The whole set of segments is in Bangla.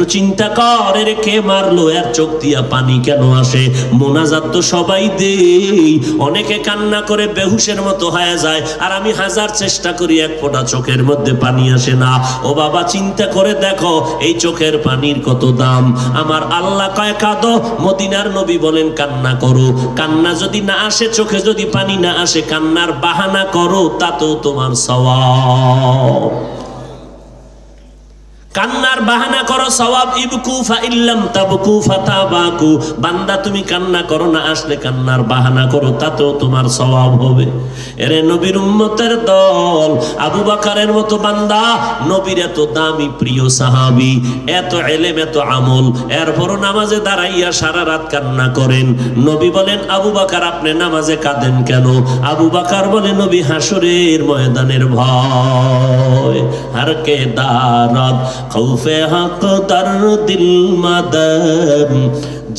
একটু চিন্তা কর, এর কে মারলো, এর চোখ দিয়া পানি কেন আসে? মোনাজাত তো সবাই দেই, অনেকে কান্না করে বেহুশের মতো হয়ে যায়, আর আমি হাজার চেষ্টা করি এক ফোঁটা চোখের মধ্যে পানি আসে না। ও বাবা, চিন্তা করে দেখো এই চোখের পানির কত দাম। আমার আল্লাহ কয় কাঁদো, মদিনার নবী বলেন কান্না করো। কান্না যদি না আসে, চোখে যদি পানি না আসে, কান্নার বাহানা করো, তাতেও তোমার সওয়াব। কান্নার বাহানা করো, সওয়াব। ইবকু ফাইল্লাম তাবকু ফাতাবাকু। বান্দা তুমি কান্না করো না, আসলে কান্নার বাহানা করো, তাতেও তোমার সওয়াব হবে। এরে নবীর উম্মতের দল, আবু বকরের মতো বান্দা, নবীর এত দামি প্রিয় সাহাবী, এত ইলম এত আমল, এরপরও নামাজে দাঁড়াইয়া সারা রাত কান্না করেন। নবী বলেন, আবু বকর আপনি নামাজে কাঁদেন কেন? আবু বকর বলে, নবী হাসরের ময়দানের ভয়। হারকে দারাত খৌফে হক দর দিল মাদাম,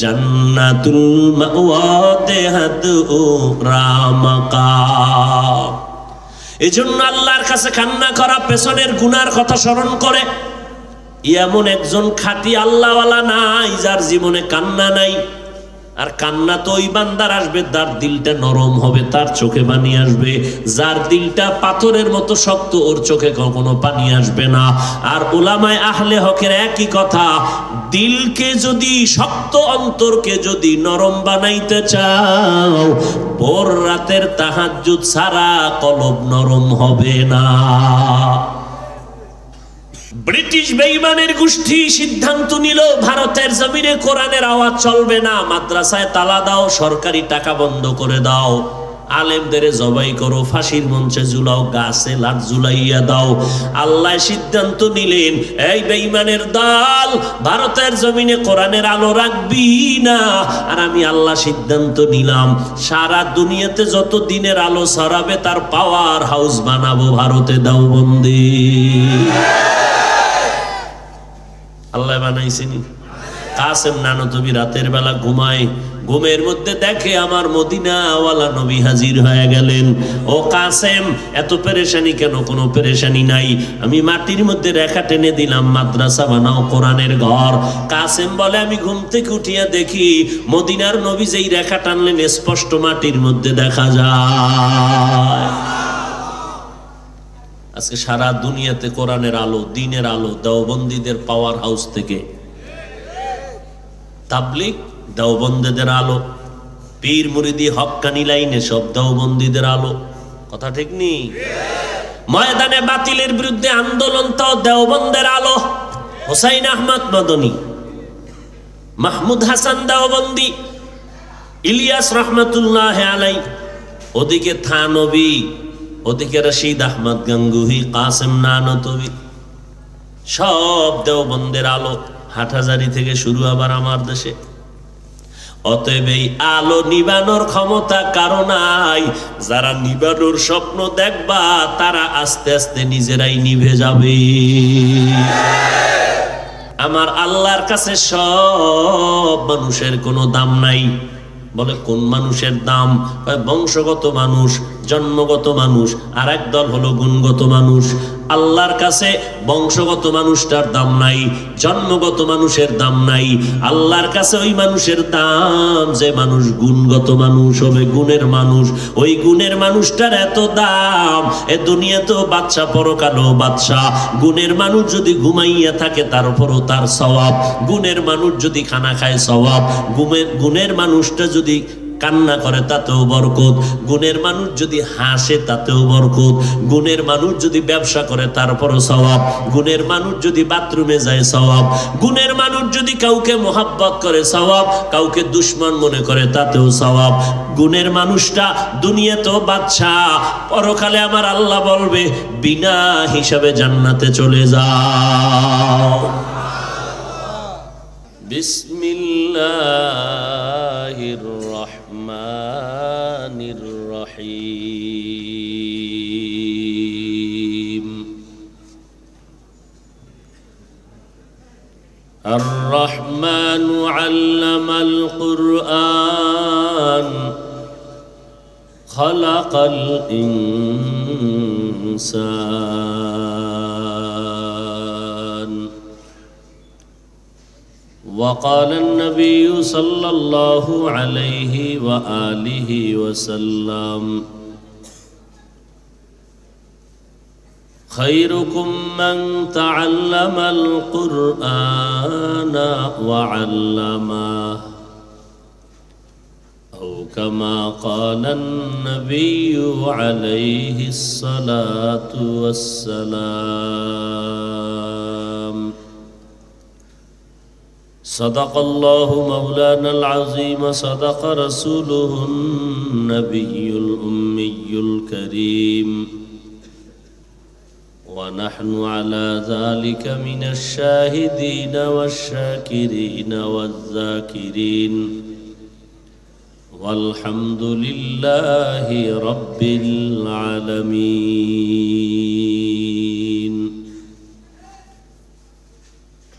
জান্নাতুল মাওয়া দেহাদ ও রামাকাম। এজন্য আল্লাহর কাছে কান্না করা, পেছনের গুনার কথা স্মরণ করে। এমন একজন খাঁটি আল্লাহওয়ালা নাই যার জীবনে কান্না নাই। আর কান্না তো ওই বান্দার আসবে যার দিলটা নরম হবে, তার চোখে পানি আসবে। যার দিলটা পাথরের মতো শক্ত, ওর চোখে কখনো পানি আসবে না। আর উলামায়ে আহলে হকের একই কথা, দিলকে যদি শক্ত, অন্তরকে যদি নরম বানাইতে চাও, ভোর রাতের তাহাজ্জুদ ছাড়া কলব নরম হবে না। ব্রিটিশ বেঈমানের গোষ্ঠী সিদ্ধান্ত নিল, ভারতের জমিনে কোরআনের আওয়াজ চলবে না, মাদ্রাসায় তালা দাও, সরকারি টাকা বন্ধ করে দাও, আলেমদের জবাই করো, ফাঁসির মঞ্চে ঝুলাও, গাছে লাট ঝুলাইয়া দাও। আল্লাহ সিদ্ধান্ত নিলেন, এই বেঈমানের দল, ভারতের জমিনে কোরআনের আলো রাখবি না। আর আমি আল্লাহ সিদ্ধান্ত নিলাম, সারা দুনিয়াতে যত দিনের আলো ছড়াবে তার পাওয়ার হাউস বানাবো ভারতে দেওবন্দি। আল্লাহ বানাইছেনি। কাসেম নানতবি রাতের বেলা ঘুমায়, ঘুমের মধ্যে দেখে আমার মদিনাওয়ালা নবী হাজির হয়ে গেলেন। ও কাসেম, এত পেরেশানি কেন? কোনো পেরেশানি নাই, আমি মাটির মধ্যে রেখা টেনে দিলাম, মাদ্রাসা বানাও, কোরআনের ঘর। কাসেম বলে, আমি ঘুম থেকে উঠিয়া দেখি মদিনার নবী যেই রেখা টানলেন স্পষ্ট মাটির মধ্যে দেখা যায়। আজকে সারা দুনিয়াতে কোরআনের আলো, দ্বীনের আলো, দেওবন্দীদের পাওয়ার হাউস থেকে, তাবলীগ দেওবন্দীদের আলো, পীর মুরিদি হক্কানি লাইনে সব দেওবন্দীদের আলো। কথা ঠিক নেই? ময়দানে বাতিলের বিরুদ্ধে আন্দোলন তো দেওবন্দের আলো। হোসাইন আহমদ মদনী, মাহমুদ হাসান দেওবন্দি, ইলিয়াস রহমতুল্লাহ আলাই, ওদিকে থানবী, ওদিকে রশিদ আহমদ গঙ্গুহি, কাসেম নানতবি, সব দেওবন্দের আলো। হাটহাজারি থেকে শুরু আবার আমার দেশে। অতএব এই আলো নিবানোর ক্ষমতা কারো নাই। যারা নিবানোর স্বপ্ন দেখবা, তারা আস্তে আস্তে নিজেরাই নিভে যাবে। আমার আল্লাহর কাছে সব মানুষের কোনো দাম নাই। বলে, কোন মানুষের দাম? বংশগত মানুষ, জন্মগত মানুষ, আর এক দল হলো গুণগত মানুষ। আল্লাহর কাছে বংশগত মানুষটার দাম নাই, জন্মগত মানুষের দাম নাই। আল্লাহর কাছে ওই মানুষের দাম যে মানুষ গুণগত মানুষ হবে, গুণের মানুষ। ওই গুণের মানুষটার এত দাম, এ দুনিয়াতেও বাদশা, পরকালেও বাদশা। গুণের মানুষ যদি ঘুমাইয়া থাকে, তার উপরও তার সওয়াব। গুণের মানুষ যদি খানা খায়, সওয়াব। গুণের মানুষটা যদি কান্না করে, তাতেও বরকত। গুণের মানুষ যদি হাসে, তাতেও বরকত। গুণের মানুষ যদি ব্যবসা করে, তারপরও সওয়াব। গুণের মানুষ যদি বাথরুমে যায়, সওয়াব। গুণের মানুষ যদি কাউকে মোহাব্বত করে, সওয়াব। কাউকে দুশমন মনে করে, তাতেও সওয়াব। গুণের মানুষটা দুনিয়াতেও বাদশা, পরকালে আমার আল্লাহ বলবে, বিনা হিসাবে জান্নাতে চলে যাও। বিসমিল্লাহির রহমানির রহিম। আর রহমানু আল্লামাল কুরআন খালাকাল ইনসান وقال النبي صلى الله عليه وآله وسلم خيركم من تعلم القرآن وعلمه أو كما قال النبي عليه الصلاة والسلام صدق الله مولانا العظيم صدق رسوله النبي الأمي الكريم ونحن على ذلك من الشاهدين والشاكرين والذاكرين والحمد لله رب العالمين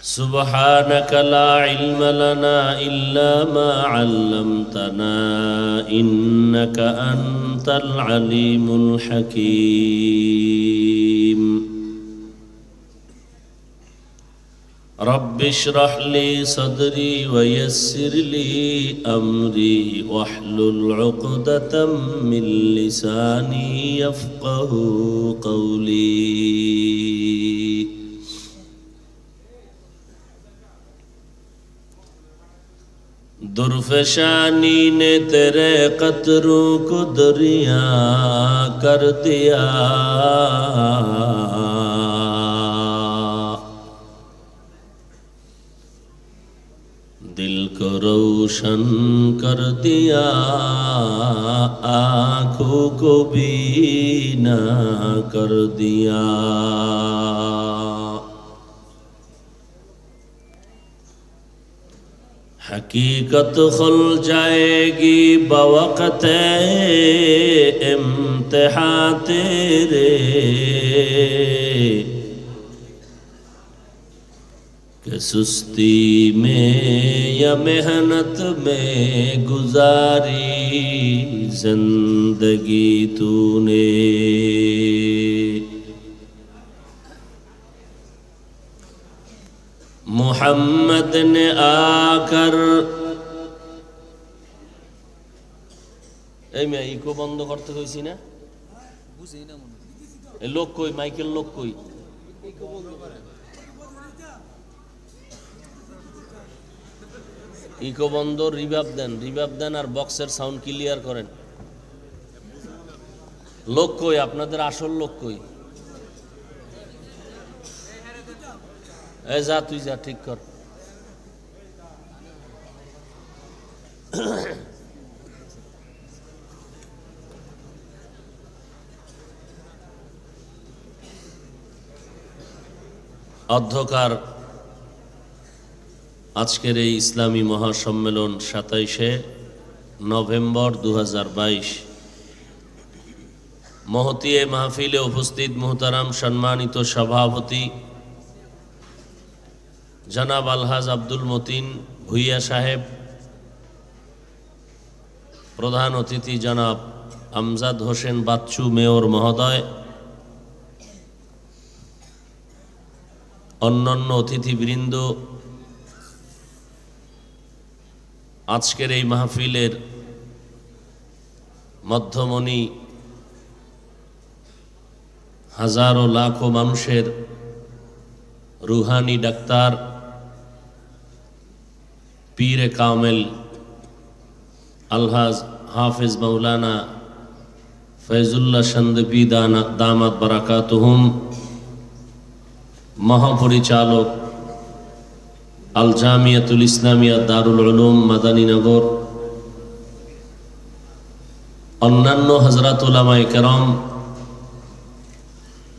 سبحانك لا علم لنا إلا ما علمتنا إنك أنت العليم الحكيم رب اشرح لي صدري ويسر لي أمري واحلل عقدة من لساني يفقه قولي दुर्फशानी ने तेरे कतरों को दरिया कर दिया दिल को रोशन कर दिया आँखों को बीना कर दिया हकीकत खुल जाएगी बवक़्त इम्तिहान तेरे कि सुस्ती में या मेहनत में गुजारी जिंदगी तूने मोहम्मद ने आकर এই মেয়ে ইকো বন্ধ করতে কইছি না এই লোক কই মাইকেল লোক কই ইকো বন্ধ রিভার্ব দেন আর বক্সের সাউন্ড ক্লিয়ার করেন লোক কই আপনাদের আসল লোক কই যা তুই যা ঠিক কর অধ্যকার আজকের এই ইসলামী মহাসম্মেলন 27শে নভেম্বর 2022 মহতী এ মাহফিলে উপস্থিত মুহতারাম সম্মানিত সভাপতি জনাব আলহাজ আব্দুল মতিন ভুইয়া সাহেব, প্রধান অতিথি জনাব আমজাদ হোসেন বাচ্চু মেয়র মহোদয়, অন্যান্য অতিথিবৃন্দ, আজকের এই মাহফিলের মধ্যমণি, হাজারো লাখো মানুষের রুহানি ডাক্তার পীরে কামেল আলহাজ হাফিজ মৌলানা ফৈজুল্লাহ সন্দবি দামাত বারাকাতুহুম, মহাপরিচালক আল জামিয়াতুল ইসলামিয়া দারুল উলুম মাদানীনগর, অন্যান্য হযরত উলামায়ে কেরাম,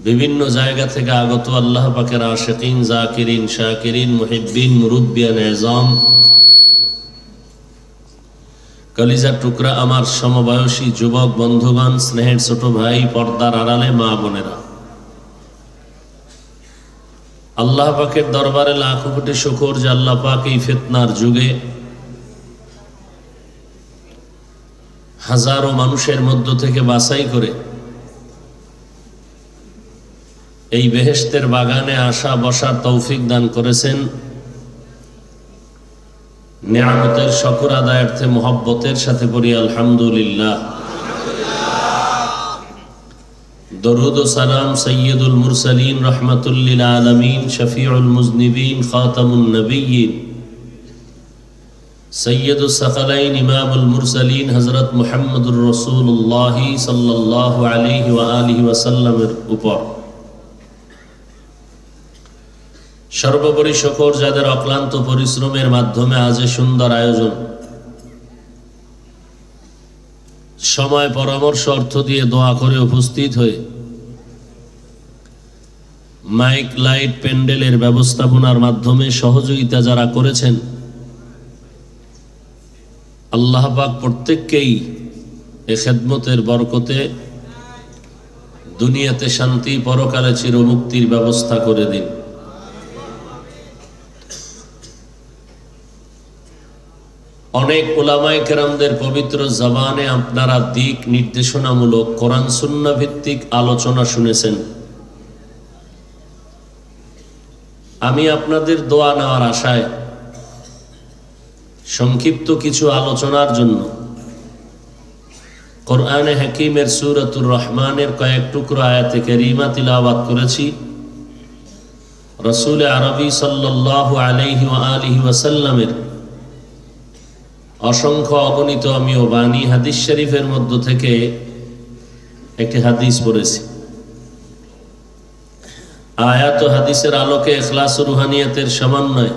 বিভিন্ন জায়গা থেকে আগত আল্লাহ পাকের আশিকিন, জাকিরিন, শাকিরিন, মুহিব্বিন, মুরব্বিয়ান এজাম, কলিজার টুকরা আমার সমবয়সী যুবক বন্ধুগণ, স্নেহের ছোট ভাই, পর্দার আড়ালে মা বোনেরা, আল্লাহ পাকের দরবারে লাখো কোটি শুকর যে আল্লাহ পাক এই ফিতনার যুগে হাজারো মানুষের মধ্য থেকে বাছাই করে এই বেহেশতের বাগানে আসা বসার তৌফিক দান করেছেন। নিয়ামতের শুকর আদায়ার্থে মুহাব্বতের সাথে পড়ি আলহামদুলিল্লাহ। দরুদ ও সালাম সৈয়দুল মুরসালিন রহমাতুল লিল আলামিন শফিউল মুজনিবিন খাতামুন নবিয়্যিন সৈয়দুস সাকালাইন ইমামুল মুরসালিন হযরত মুহাম্মদুর রাসূলুল্লাহ সাল্লাল্লাহু আলাইহি ওয়া আলিহি ওয়াসাল্লামের উপর সর্বোপরি শুকর যাদের অক্লান্ত পরিশ্রমের মাধ্যমে আজ সুন্দর আয়োজন, সময় পরামর্শ অর্থ দিয়ে দোয়া করে উপস্থিত হয়ে মাইক লাইট প্যান্ডেলের ব্যবস্থাপনার মাধ্যমে সহযোগিতা যারা করেছেন, আল্লাহ পাক প্রত্যেককেই এ খেদমতের বরকতে দুনিয়াতে শান্তি, পরকালে চিরমুক্তির ব্যবস্থা করে দিন। অনেক উলামায়ে কেরামদের পবিত্র জবানে আপনারা দিক নির্দেশনামূলক কোরআন সুন্নাহ ভিত্তিক আলোচনা শুনেছেন। আমি আপনাদের দোয়া নেওয়ার আশায় সংক্ষিপ্ত কিছু আলোচনার জন্য কোরআনে হাকিমের সূরাতুর রহমানের কয়েক টুকরো আয়াতে কারীমা তিলাওয়াত করেছি। রাসূল আরবি সাল্লাল্লাহু আলাইহি ওয়া আলিহি ওয়াসাল্লামের অসংখ্য অগণিত আমিও বাণী হাদিস শরীফের মধ্য থেকে একটি হাদিস পড়েছি। আয়াত ও হাদিসের আলোকে ইখলাস ও রুহানিয়াতের সমন্বয়ে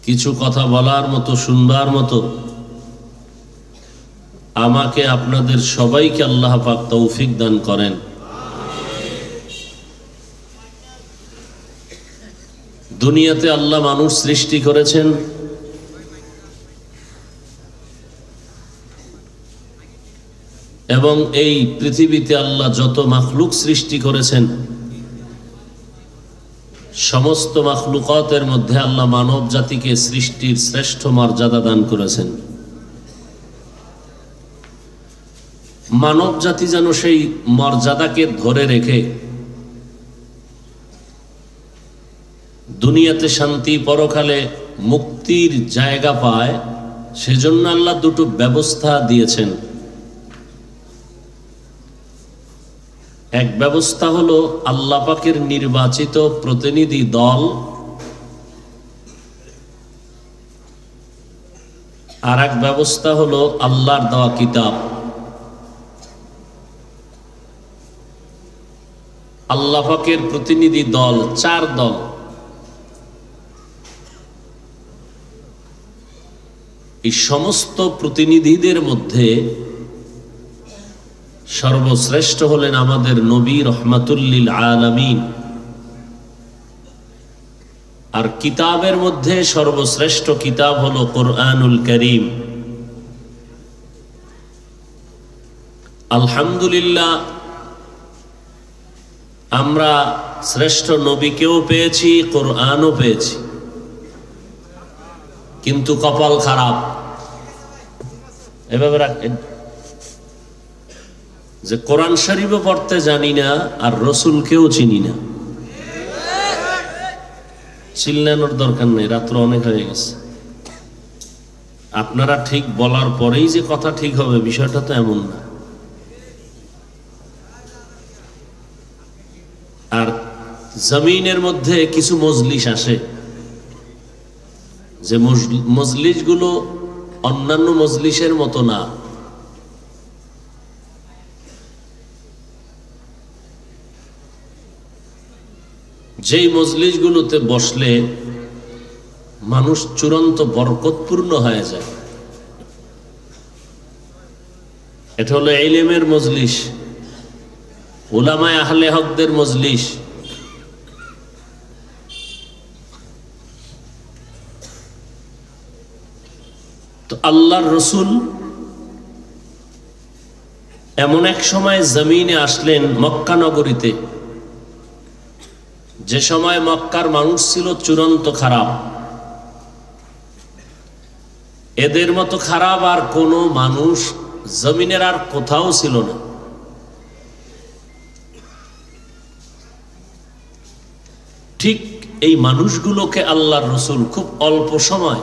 কিছু কথা বলার মতো, শুনবার মতো আমাকে আপনাদের সবাইকে আল্লাহ পাক তৌফিক দান করেন। দুনিয়াতে আল্লাহ মানুষ সৃষ্টি করেছেন এবং এই পৃথিবীতে আল্লাহ যত মাখলুক সৃষ্টি করেছেন, সমস্ত মাখলুকাতের মধ্যে আল্লাহ মানব জাতিকে সৃষ্টির শ্রেষ্ঠ মর্যাদা দান করেছেন। মানব জাতি যেন সেই মর্যাদাকে ধরে রেখে দুনিয়াতে শান্তি, পরকালে মুক্তির জায়গা পায়, সেজন্য আল্লাহ দুটো ব্যবস্থা দিয়েছেন। এক ব্যবস্থা হলো আল্লাহ পাকের নির্বাচিত প্রতিনিধি দল, আর এক ব্যবস্থা হলো আল্লাহর দেওয়া কিতাব। আল্লাহ পাকের প্রতিনিধি দল, চার দল। এই সমস্ত প্রতিনিধিদের মধ্যে সর্বশ্রেষ্ঠ হলেন আমাদের নবী রহমাতুল লিল আলামিন, আর কিতাবের মধ্যে সর্বশ্রেষ্ঠ কিতাব হলো কোরআনুল কারীম। আলহামদুলিল্লাহ, আমরা শ্রেষ্ঠ নবীকেও পেয়েছি, কোরআনও পেয়েছি, কিন্তু কপাল খারাপ। এভাবে রাখেন যে কোরআন শরীফও পড়তে জানি না আর রসুলকেও চিনি না। চিল্লানোর দরকার নেই, রাত্র অনেক হয়ে গেছে। আপনারা ঠিক বলার পরেই যে কথা ঠিক হবে বিষয়টা তো এমন না। আর জমিনের মধ্যে কিছু মজলিস আসে, যে মজলিসগুলো অন্যান্য মজলিসের মতো না। যেই মজলিসগুলোতে বসলে মানুষ চূড়ান্ত বরকতপূর্ণ হয়ে যায়, এটা হলো ইলমের মজলিস, উলামায়ে আহলে হকদের মজলিস। তো আল্লাহর রসুল এমন এক সময় জমিনে আসলেন মক্কা নগরীতে, যে সময় মক্কার মানুষ ছিল চূড়ান্ত খারাপ। এদের মতো খারাপ আর কোনো মানুষ জমিনের আর কোথাও ছিল না। ঠিক এই মানুষগুলোকে আল্লাহর রসুল খুব অল্প সময়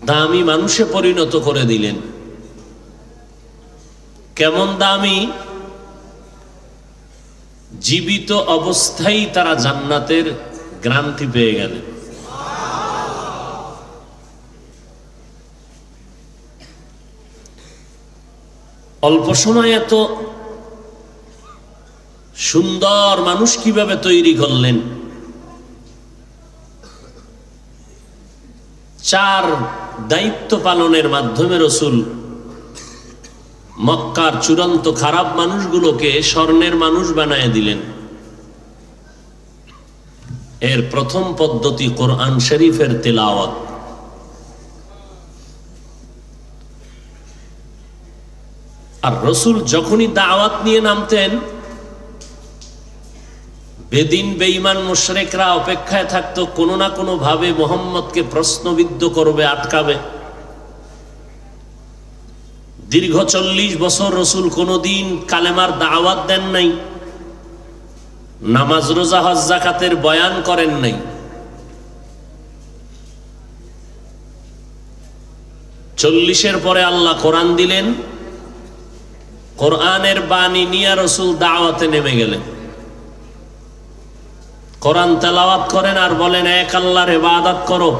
দামি মানুষে পরিণত করে দিলেন। কেমন দামি? জীবিত অবস্থায় তারা জান্নাতের গ্রান্টি পেয়ে গেলেন। অল্প সময়ে এত সুন্দর মানুষ কিভাবে তৈরি করলেন? 4 দায়িত্ব পালনের মাধ্যমে রসুল মক্কার চূড়ান্ত খারাপ মানুষগুলোকে স্বর্ণের মানুষ বানায় দিলেন। এর প্রথম পদ্ধতি কোরআন শরীফের তিলাওয়াত। আর রসুল যখনই দাওয়াত নিয়ে নামতেন, বেদিন বেঈমান মুশরিকরা অপেক্ষায় থাকতো, কোনো না কোনো ভাবে মুহাম্মদকে প্রশ্নবিদ্ধ করবে, আটকাবে। দীর্ঘ 40 বছর রসুল কোনোদিন কালেমার দাওয়াত দেন নাই, নামাজ রোজা হজ যাকাতের বয়ান করেন নাই। 40-এর পরে আল্লাহ কোরআন দিলেন। কোরআনের বাণী নিয়ে রসুল দাওয়াতে নেমে গেলেন। কোরআন তেলাওয়াত করেন আর বলেন, এক আল্লাহর ইবাদত করো।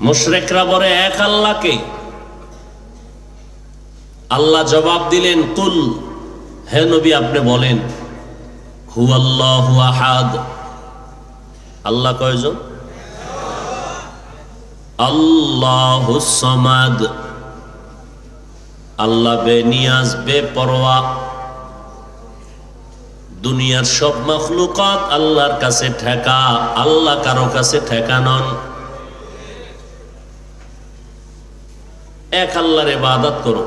মুশরিকরা বলে, এক আল্লাহকে? আল্লাহ জবাব দিলেন, কুল, হে নবী আপনি বলেন, হুয়াল্লাহু আহাদ। আল্লাহ কয়জন? আল্লাহুস সামাদ। আল্লাহ বেনিয়াজ, বেপরোয়া। দুনিয়ার সব মাখলুকাত আল্লাহর কাছে ঠেকা, আল্লাহ কারো কাছে ঠেকা নন। এক আল্লাহর ইবাদত করো।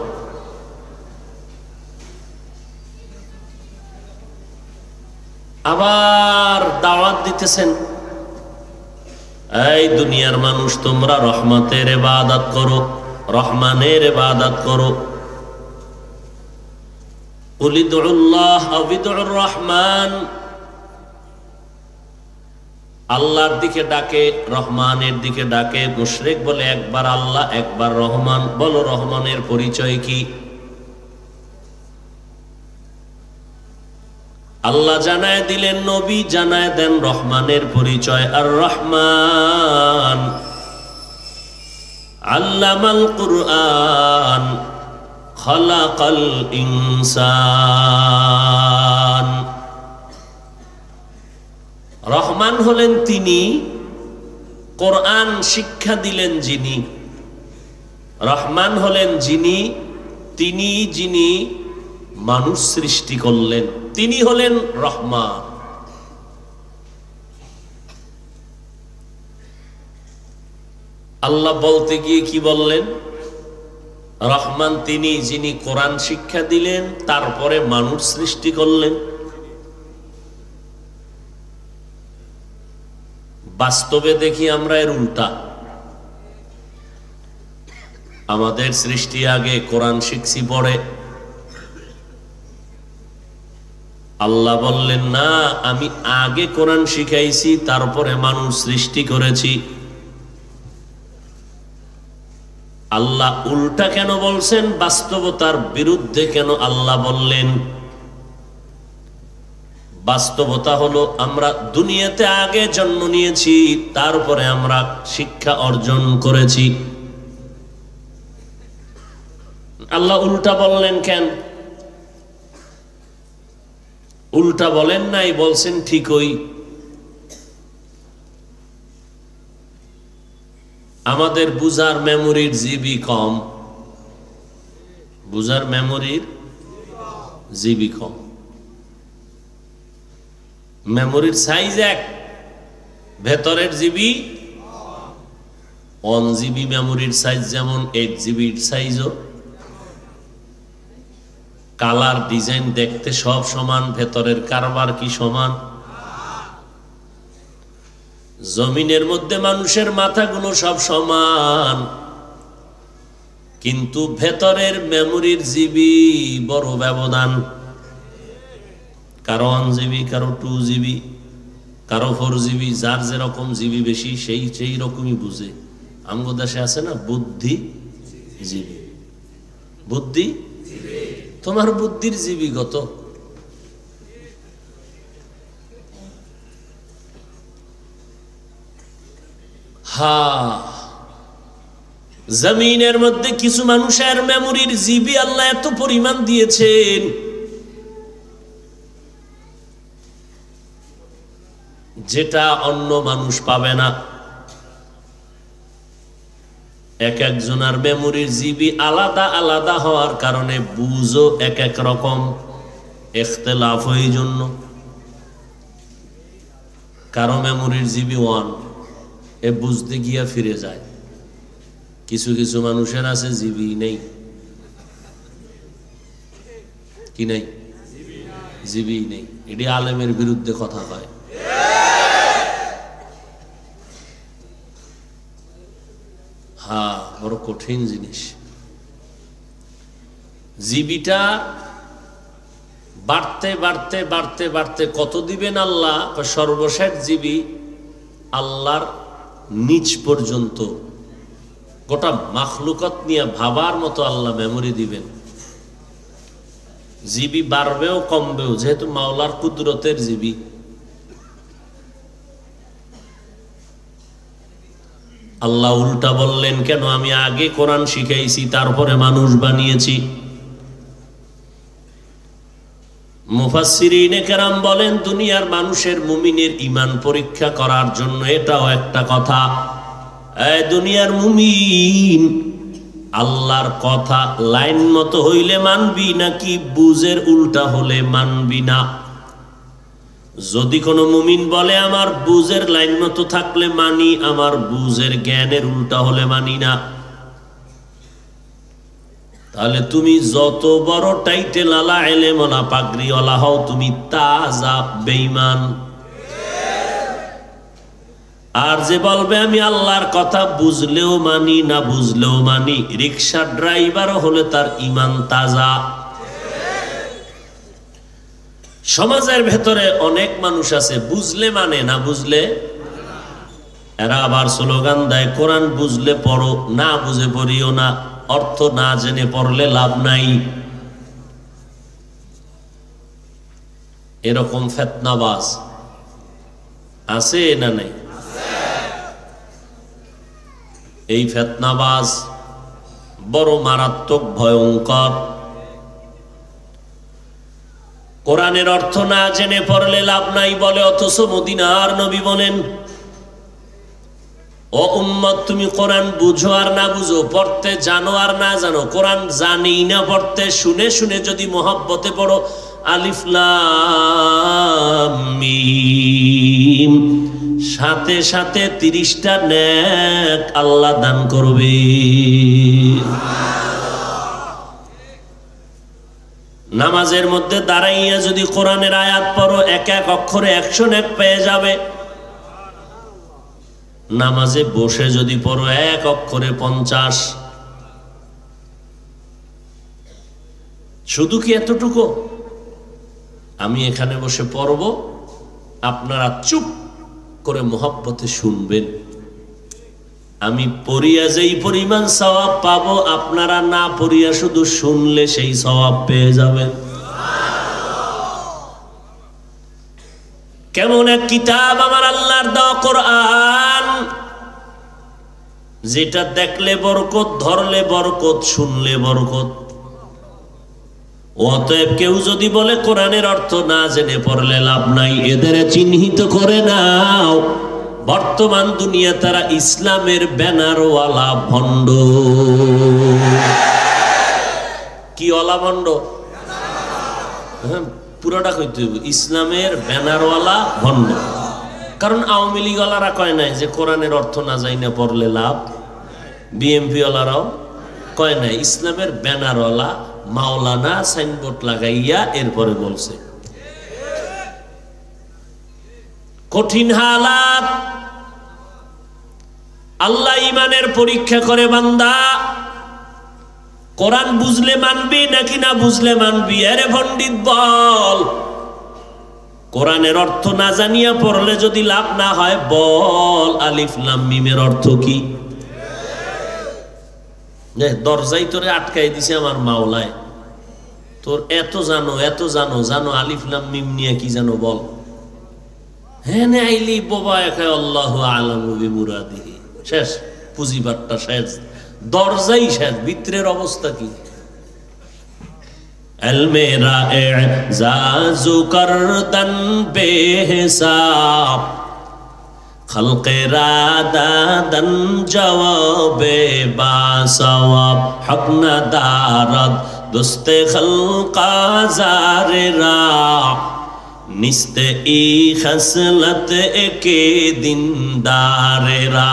আবার দাওয়াত দিতেছেন, এই দুনিয়ার মানুষ, তোমরা রহমতের ইবাদত করো, রহমানের ইবাদত করো। উলিদুল্লাহ আবিদুর রহমান। আল্লাহর দিকে ডাকে, রহমানের দিকে ডাকে। মুশরিক বলে, একবার আল্লাহ একবার রহমান। বলো রহমানের পরিচয় কি? আল্লাহ জানায় দিলেন, নবী জানায় দেন রহমানের পরিচয়। আর রহমান আল্লামাল কুরআন খালাকাল ইনসান। রহমান হলেন তিনি, কোরআন শিক্ষা দিলেন যিনি। রহমান হলেন যিনি, যিনি মানুষ সৃষ্টি করলেন, তিনি হলেন রহমান। আল্লাহ বলতে গিয়ে কি বললেন? রহমান তিনি যিনি কোরআন শিক্ষা দিলেন, তারপরে মানুষ সৃষ্টি করলেন। বাস্তবে দেখি আমরা এর উল্টা। আমাদের সৃষ্টি আগে, কোরআন শিখছি পরে। আল্লাহ বললেন, না, আমি আগে কোরআন শিখাইছি, তারপরে মানুষ সৃষ্টি করেছি। আল্লাহ উল্টা কেন বলছেন? বাস্তবতার বিরুদ্ধে কেন আল্লাহ বললেন? বাস্তবতা হলো, আমরা দুনিয়াতে আগে জন্ম নিয়েছি, তারপরে আমরা শিক্ষা অর্জন করেছি। আল্লাহ উল্টা বললেন কেন? উল্টা বলেন নাই, বলছেন ঠিকই। আমাদের বুঝার মেমোরির জিবি কম, বুঝার মেমোরির জিবি কম। মেমোরির সাইজ এক, ভেতরের জিবি 1 জিবি। মেমোরির সাইজ যেমন 8 জিবির সাইজও। কালার, ডিজাইন দেখতে সব সমান, ভেতরের কারবার কি সমান? জমিনের মধ্যে মানুষের মাথাগুলো সব সমান, কিন্তু ভেতরের মেমোরির জিবি বড় ব্যবধান। কারো 1 জিবি, কারো 2 জিবি, কারো 4 জিবি। যার যেরকম জিবি বেশি সেই রকমই বুঝে। আমগো দেশে আছে না বুদ্ধি জিবি, বুদ্ধি। তোমার বুদ্ধির জিবি কত? জমিনের মধ্যে কিছু মানুষের মেমোরির জিবি আল্লাহ এত পরিমাণ দিয়েছেন, যেটা অন্য মানুষ পাবে না। এক একজনের মেমোরির জিবি আলাদা আলাদা হওয়ার কারণে বুঝও এক এক রকম, ইখতিলাফ এই জন্য। কারো মেমোরির জিবি 1, এ বুঝতে গিয়া ফিরে যায়। কিছু কিছু মানুষের আছে জিবি নেই। কি নেই? জিবি নেই। এটি আলেমের বিরুদ্ধে কথা হয়। হ্যাঁ, বড় কঠিন জিনিস। জিবিটা বাড়তে বাড়তে বাড়তে বাড়তে কত দিবেন আল্লাহ? সর্বশেষ জিবি আল্লাহর নিচ পর্যন্ত গোটা মাখলুকাত নিয়ে ভাবার মতো আল্লাহ মেমোরি দিবেন। জিবি বাড়বেও কমবেও, যেহেতু মাওলার কুদরতের জিবি। আল্লাহ উল্টা বললেন কেন? আমি আগে কোরআন শিখাইছি, তারপরে মানুষ বানিয়েছি। মুফাসসিরিনে কেরাম বলেন দুনিয়ার মানুষের মুমিনের ঈমান পরীক্ষা করার জন্য এটাও একটা কথা। এই দুনিয়ার মুমিন আল্লাহর কথা লাইন মতো হইলে মানবি নাকি বুঝের উল্টা হলে মানবি না। যদি কোনো মুমিন বলে আমার বুঝের লাইন মতো থাকলে মানি, আমার বুঝের জ্ঞানের উল্টা হলে মানি না, তাহলে তুমি যত বড় টাইটেল আলা এলেম ওয়ালা পাগড়ি ওয়ালা হও, তুমি তাজা বেঈমান। আর যে বলবে আমি আল্লাহর কথা বুঝলেও মানি না বুঝলেও মানি, রিকশা ড্রাইভার হলে তার ঈমান তাজা। সমাজের ভেতরে অনেক মানুষ আছে বুঝলে মানে না বুঝলে। এরা আবার স্লোগান দেয় কোরআন বুঝলে পড়ো, না বুঝে পড়িও না, অর্থ না জেনে পড়লে লাভ নাই। এরকম ফিতনাবাজ আছে না নাই? এই ফিতনাবাজ বড় মারাত্মক ভয়ঙ্কর। কোরআনের অর্থ না জেনে পড়লে লাভ নাই বলে, অথচ মদিনার নবী বলেন ও উম্মত তুমি কোরআন বুঝো আর না বুঝো, পড়তে জানো আর না জানো, কোরআন জানি না পড়তে শুনে শুনে যদি মহব্বতে পড়ো, আলিফ লাম মিম, সাথে সাথে 30টা নেক আল্লাহ দান করবে। নামাজের মধ্যে দাঁড়াইয়া যদি কোরআনের আয়াত পড়ো, এক এক অক্ষরে 100 নেক পেয়ে যাবে। নামাজে বসে যদি পড়ো, এক অক্ষরে 50। শুধু কি এতটুকু? আমি এখানে বসে পড়ব, আপনারা চুপ করে মহব্বতে শুনবেন। আমি পড়িয়া যেই পরিমাণ সওয়াব পাবো, আপনারা না পড়িয়া শুধু শুনলে সেই সওয়াব পেয়ে যাবেন। কেমন এক কিতাব আমার আল্লাহর দেওয়া কোরআন, যেটা দেখলে বরকত, ধরলে বরকত, শুনলে বরকত। অতএব কেউ যদি বলে কোরআনের অর্থ না জেনে পড়লে লাভ নাই, এদের চিহ্নিত করে নাও। বর্তমান দুনিয়া তারা ইসলামের ব্যানারওয়ালা ভণ্ড। কি ওয়ালা ভণ্ড? হ্যাঁ, পুরোটা কইতে হবে, ইসলামের ব্যানারওয়ালা ভণ্ড। কারণ আওয়ামী লীগ ওয়ালারা কয় নাই যে কোরআনের অর্থ না যাই না পড়লে লাভ, বিএমপি ওয়ালারাও কয় নাই, ইসলামের ব্যানারওয়ালা মাওলানা সাইনবোর্ড লাগাইয়া এরপরে বলছে। কঠিন হালাত। আল্লাহ ইমানের পরীক্ষা করে বান্দা, কোরআন বুঝলে মানবি নাকি না বুঝলে মানবি? আরে পণ্ডিত বল, কোরআনের অর্থ না জানিয়া পড়লে যদি লাভ না হয়, বল আলিফ লাম মিমের অর্থ কি? দরজাই তোরে আটকাই দিছে আমার মাওলায়, তোর এত জানো এত জানো, জানো আলিফ লাম মিম নিয়ে কি জানো বল। হ্যাঁ নে আইলি বাবা একাই আল্লাহু আলামু বিমুরাদিহি, শেষ পুঁজিবারটা শেষ, দরজাই শেষ, ভিতরের অবস্থা কি? এলমেরা এজাজু করদন বেহিসাব, খলকেরা দাদন জওয়াবে বাসওয়াব, হক না দারদ দুস্তে খলকা জারেরা, নিস্তে ই খসলত একে দিনদারেরা।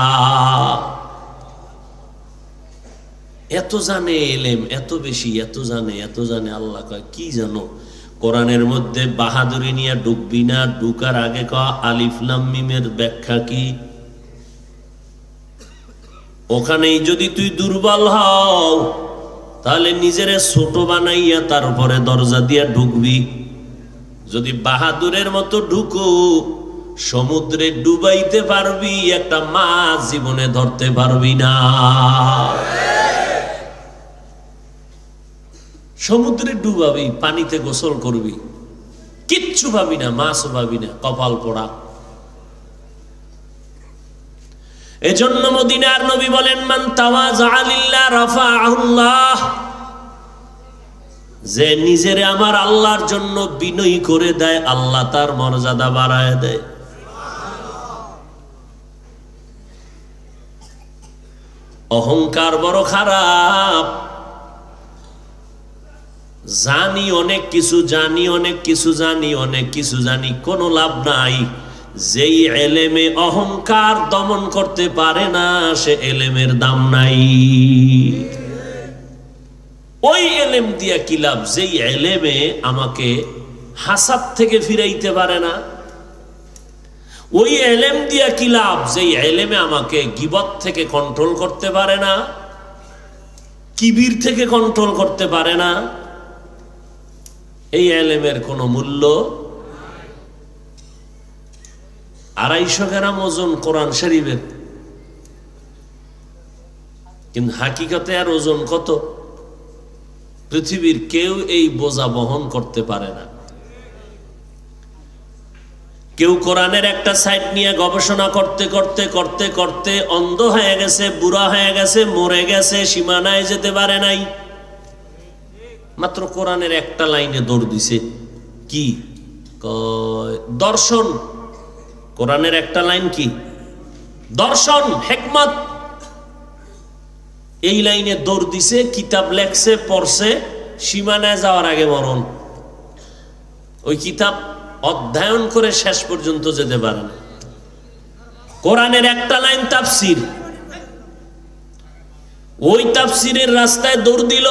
এত জানে এলেম, এত বেশি, এত জানে এত জানে। আল্লাহ কয় কি জানো? কোরআনের মধ্যে বাহাদুরি নিয়ে ঢুকবি না, ঢুকার আগে কয় আলিফ লাম মিমের ব্যাখ্যা কি। ওখানেই যদি তুই দুর্বল হও তাহলে নিজেরে ছোট বানাইয়া তারপরে দরজা দিয়া ঢুকবি। যদি বাহাদুরের মতো ঢুকো, সমুদ্রে ডুবাইতে পারবি, একটা মাছ জীবনে ধরতে পারবি না। সমুদ্রে ডুবাবি, পানিতে গোসল করবি, কিচ্ছু পাবি না, মাছও পাবি না, কপাল পোড়া। এজন্য মদিনার নবী বলেন, মান তাওয়াজা লিল্লাহ রাফাআহুল্লাহ, যে নিজেরে আমার আল্লাহর জন্য বিনয়ী করে দেয়, আল্লাহ তার মর্যাদা বাড়ায় দেয়। অহংকার বড় খারাপ। জানি অনেক কিছু, জানি অনেক কিছু, জানি অনেক কিছু, জানি কোনো লাভ নাই। যেই এলেমে অহংকার দমন করতে পারে না, সে এলেমের দাম নাই। ওই এলেম দিয়া কি লাভ যেই এলেমে আমাকে হাসাব থেকে ফিরাইতে পারে না? ওই এলেম দিয়া কি লাভ যেই এলেমে আমাকে গীবত থেকে কন্ট্রোল করতে পারে না, কিবির থেকে কন্ট্রোল করতে পারে না? এই এলেমের কোনো মূল্য। 250 গ্রাম ওজন কোরআন শরীফের, কিন্তু হাকিকতে আর ওজন কত? পৃথিবীর কেউ এই বোঝা বহন করতে পারে না। কেউ কোরআনের একটা সাইড নিয়ে গবেষণা করতে করতে করতে করতে অন্ধ হয়ে গেছে, বুড়া হয়ে গেছে, মরে গেছে, সীমানায় যেতে পারে নাই। মাত্র কোরআনের একটা লাইনে দৌড় দিছে, কি দর্শন। কোরআনের একটা লাইন কি? দর্শন, হিকমত। এই লাইনে দৌড় দিছে, কিতাব লেখছে, পড়ছে, সীমানায় যাওয়ার আগে মরণ। ওই কিতাব অধ্যয়ন করে শেষ পর্যন্ত যেতে পারে না। কোরআনের একটা লাইন তাফসির, ওই তাফসিরের রাস্তায় দৌড় দিল।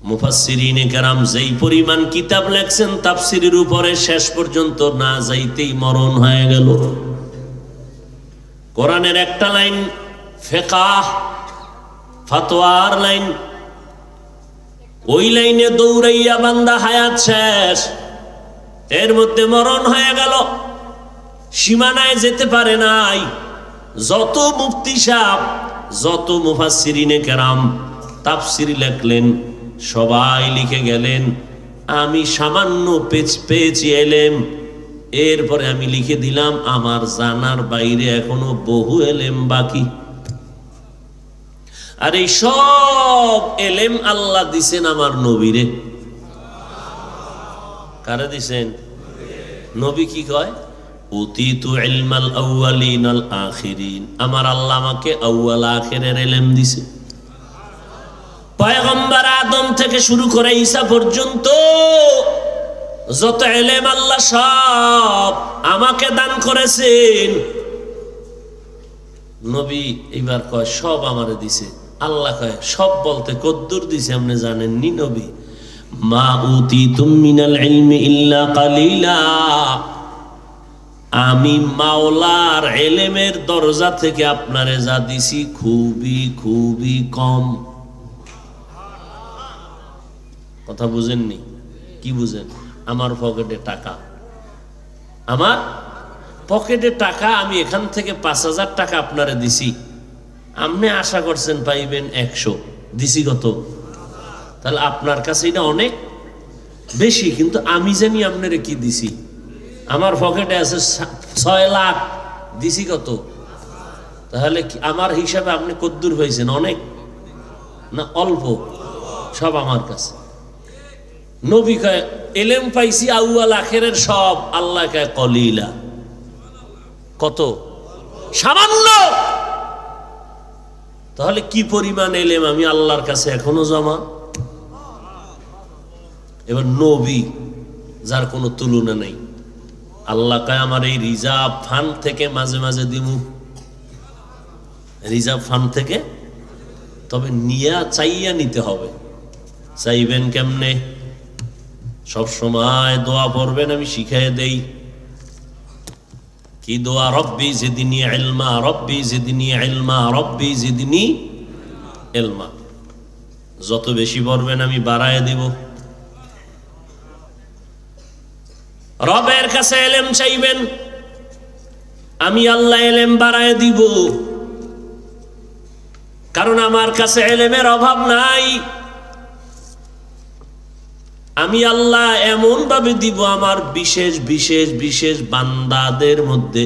মুফাসসিরিনে কেরাম যেই পরিমাণ কিতাব লেখছেন তাফসিরের উপরে, শেষ পর্যন্ত না যাইতেই মরণ হয়ে গেল। কোরআনের একটা লাইন ফিকহ, ফতোয়ার লাইন, ওই লাইনে দৌড়াইয়া বান্দা হায়াত শেষ, এর মধ্যে মরণ হয়ে গেল, সীমানায় যেতে পারে নাই। যত মুফতি সাহেব, যত মুফাসসিরিনে কেরাম তাফসির লেখলেন, সবাই লিখে গেলেন, আমি সামান্য পেয়েছি এলেম, এরপরে আমি লিখে দিলাম আমার জানার বাইরে এখনো বহু এলেম বাকি। আর এই সব এলেম আল্লাহ দিছেন আমার নবীরে। কারে দিছেন? নবী কি কয়? উতিতু ইলমাল আউয়ালিন আল আখিরিন, আমার আল্লাহ আমাকে আউয়াল আখিরের এলেম দিছে। পয়গম্বর আদম থেকে শুরু করে ঈসা পর্যন্ত যত এলেম আল্লাহ সব আমাকে দান করেছেন। নবী এবার কয় সব আমারে দিছে। আল্লাহ কয় সব বলতে কদ্দুর দিছে আপনি জানেননি নবী? মা উতিতুম মিনাল ইলমি ইল্লা কালিলা, আমি মাওলার এলেমের দরজা থেকে আপনারে যা দিছি খুবই খুবই কম। কথা বুঝেননি? কি বুঝেন? আমার পকেটে টাকা, আমার পকেটে টাকা, আমি এখান থেকে 5,000 টাকা আপনারে দিছি, আপনি আশা করছেন পাইবেন 100, দিছি কত? তাহলে আপনার কাছে এটা অনেক বেশি, কিন্তু আমি জানি আপনারে কি দিছি। আমার পকেটে আছে 6 লাখ, দিছি কত? তাহলে আমার হিসাবে আপনি কদ্দুর হয়েছেন? অনেক না অল্প? সব আমার কাছে। নবী কয় এলেম পাইছি আউয়াল আখেরের সব, আল্লাহ কয় কলিলা, কত? সামান্য। তাহলে কি পরিমাণ এলেম আমি আল্লাহর কাছে এখনো জমা। এবার নবী যার কোনো তুলনা নেই, আল্লাহ কয় আমার এই রিজার্ভ ফান্ড থেকে মাঝে মাঝে দিমু, রিজার্ভ ফান্ড থেকে, তবে নিয়া চাইয়া নিতে হবে। চাইবেন কেমনে? সব সময় দোয়া পড়বেন, আমি শিখাই দেই। কি দোয়া? রব্বি জিদনি ইলমা, রব্বি জিদনি ইলমা, রব্বি জিদনি ইলমা। যত বেশি পড়বেন আমি বাড়ায় দিব। রবের কাছে ইলম চাইবেন, আমি আল্লাহ ইলম বাড়ায় দিব, কারণ আমার কাছে ইলমের অভাব নাই। আমি আল্লাহ এমন ভাবে দিব, আমার বিশেষ বিশেষ বিশেষ বান্দাদের মধ্যে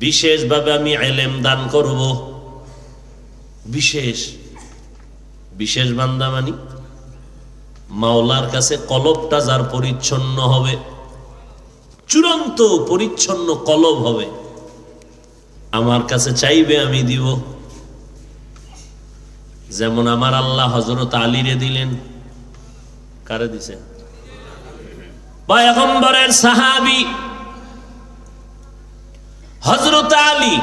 বিশেষ ভাবে আমি ইলম দান করব। বিশেষ বিশেষ বান্দা মানে মাওলার কাছে কলবটা যার পরিচ্ছন্ন হবে, চূড়ান্ত পরিচ্ছন্ন কলব হবে, আমার কাছে চাইবে আমি দিব। যেমন আমার আল্লাহ হযরত আলীরে দিলেন। কারে দিছেন? পয়গম্বরের সাহাবী হযরত আলী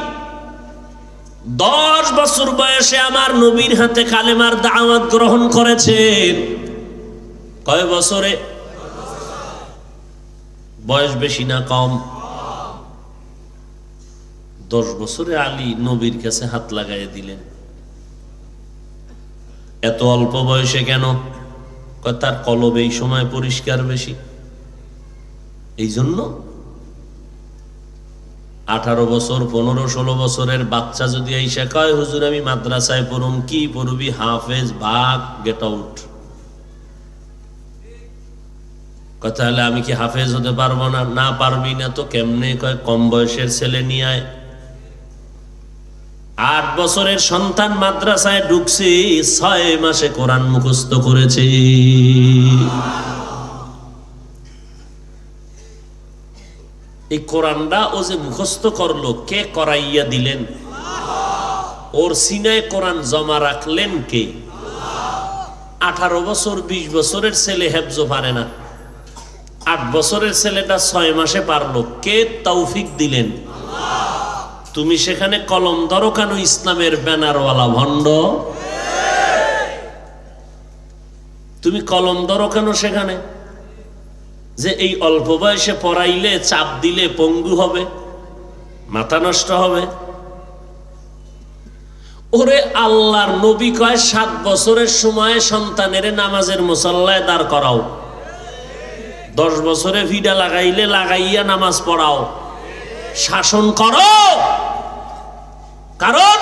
10 বছর বয়সে আমার নবীর হাতে কালেমার দাওয়াত গ্রহণ করেছেন। কয় বছরে? বয়স বেশি না কম? 10 বছরে আলী নবীর কাছে হাত লাগাই দিলেন। এত অল্প বয়সে কেন? তার কলব এই সময় পরিষ্কার বেশি, এই জন্য। 18 বছর 15-16 বছরের বাচ্চা যদি আইসা কয় হুজুর আমি মাদ্রাসায় পড়ুম, কি পড়বি? হাফেজ, ভাগ, গেট আউট। কথা হলে আমি কি হাফেজ হতে পারবো না? না পারবি না তো কেমনে? কয় কম বয়সের ছেলে নিয়ে আয়। 8 বছরের সন্তান মাদ্রাসায় ঢুকছে, 6 মাসে কোরআন মুখস্থ করেছে। এই কোরআনটা ও যে মুখস্থ করলো, কে করাইয়া দিলেন? ওর সিনায় কোরআন জমা রাখলেন কে? 18 বছর 20 বছরের ছেলে হেফজ পারে না, 8 বছরের ছেলেটা 6 মাসে পারলো, কে তৌফিক দিলেন? তুমি সেখানে কলম ধরো কেন? ইসলামের ব্যানারওয়ালা ভণ্ড। তুমি কলম ধরো কেন সেখানে? যে এই অল্প বয়সে পড়াইলে, চাপ দিলে পঙ্গু হবে, মাথা নষ্ট হবে। ওরে আল্লাহর নবী কয় 7 বছরের সময় সন্তানের নামাজের মুসল্লায় দাঁড় করাও, 10 বছরে ভিডা লাগাইলে লাগাইয়া নামাজ পড়াও, শাসন করো। কারণ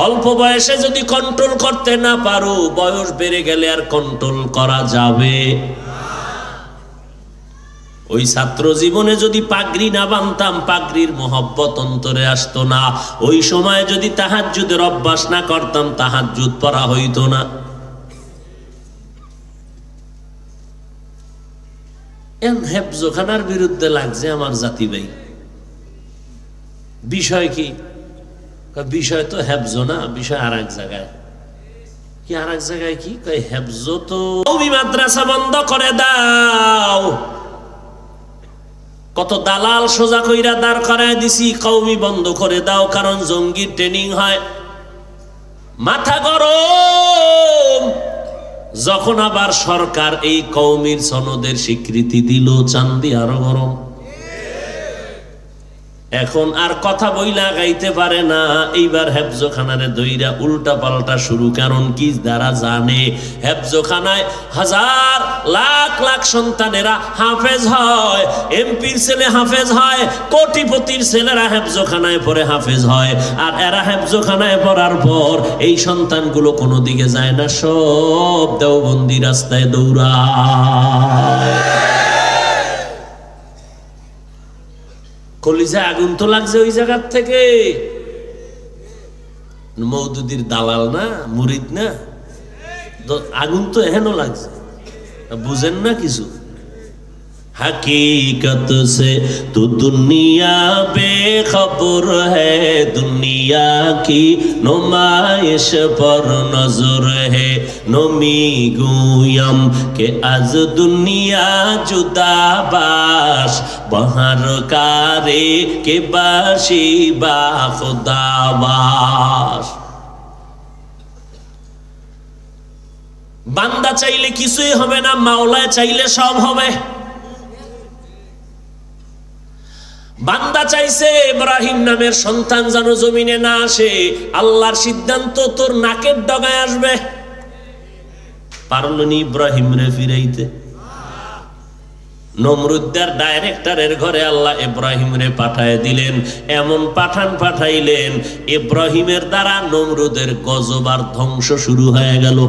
অল্প বয়সে যদি কন্ট্রোল করতে না পারো, বয়স বেড়ে গেলে আর কন্ট্রোল করা যাবে। ওই ছাত্র জীবনে যদি পাগড়ি না বানতাম, পাগড়ির মহব্বত অন্তরে আসতো না। ওই সময় যদি তাহাজ্জুদের অভ্যাস না করতাম, তাহাজ্জুদ পড়া হইতো না। হেফজখানার বিরুদ্ধে লাগছে আমার জাতি ভাই। বিষয় কি? বিষয় তো হেফজ না, বিষয় আর এক জায়গায়। কি আর এক জায়গায়? কি হেফজ তো মাদ্রাসা বন্ধ করে দাও। কত দালাল সোজা কইরা দাঁড় করায় দিছি, কওমি বন্ধ করে দাও, কারণ জঙ্গির ট্রেনিং হয়। মাথা গরম। যখন আবার সরকার এই কওমির সনদের স্বীকৃতি দিল, চান্দি আরো গরম। এখন আর কথা বইলা গাইতে পারে না। এইবার হেফজখানারে দইরা উল্টা পাল্টা শুরু। কারণ কি? যারা জানে হেফজখানায় হাজার লাখ লাখ সন্তানেরা হাফেজ হয়, এমপির ছেলে হাফেজ হয়, কোটিপতির ছেলেরা হেফজখানায় পড়ে হাফেজ হয়। আর এরা হেফজখানায় পড়ার পর এই সন্তানগুলো কোনো দিকে যায় না, সব দেওবন্দি রাস্তায় দৌড়ায়। কলিজা আগুন তো লাগছে ওই জায়গার থেকে। মওদুদির দালাল না, মুরিদ না, আগুন তো এহেন লাগছে, বুঝেন না কিছু। हकीकत से तो दुनिया बेखबर है, दुनिया की नुमाइश पर नजर है। नमी गुयम के आज दुनिया जुदा बाश, बहर कारे के बाशी बा खुदा बाश। বান্দা চাইলে কিছুই হবে না, মাওলা চাইলে সব হবে। বান্দা চাইছে ইব্রাহিম নামের সন্তান যেন জমিনে না আসে, আল্লাহর সিদ্ধান্ত তোর নাকের ডগায় আসবে। পারলনি ইব্রাহিম রে ফিরাইতে? নমরুদ্দার ডাইরেক্টরের ঘরে আল্লাহ ইব্রাহিম রে পাঠায় দিলেন। এমন পাঠাইলেন, ইব্রাহিমের দ্বারা নমরুদের গজব আর ধ্বংস শুরু হয়ে গেল।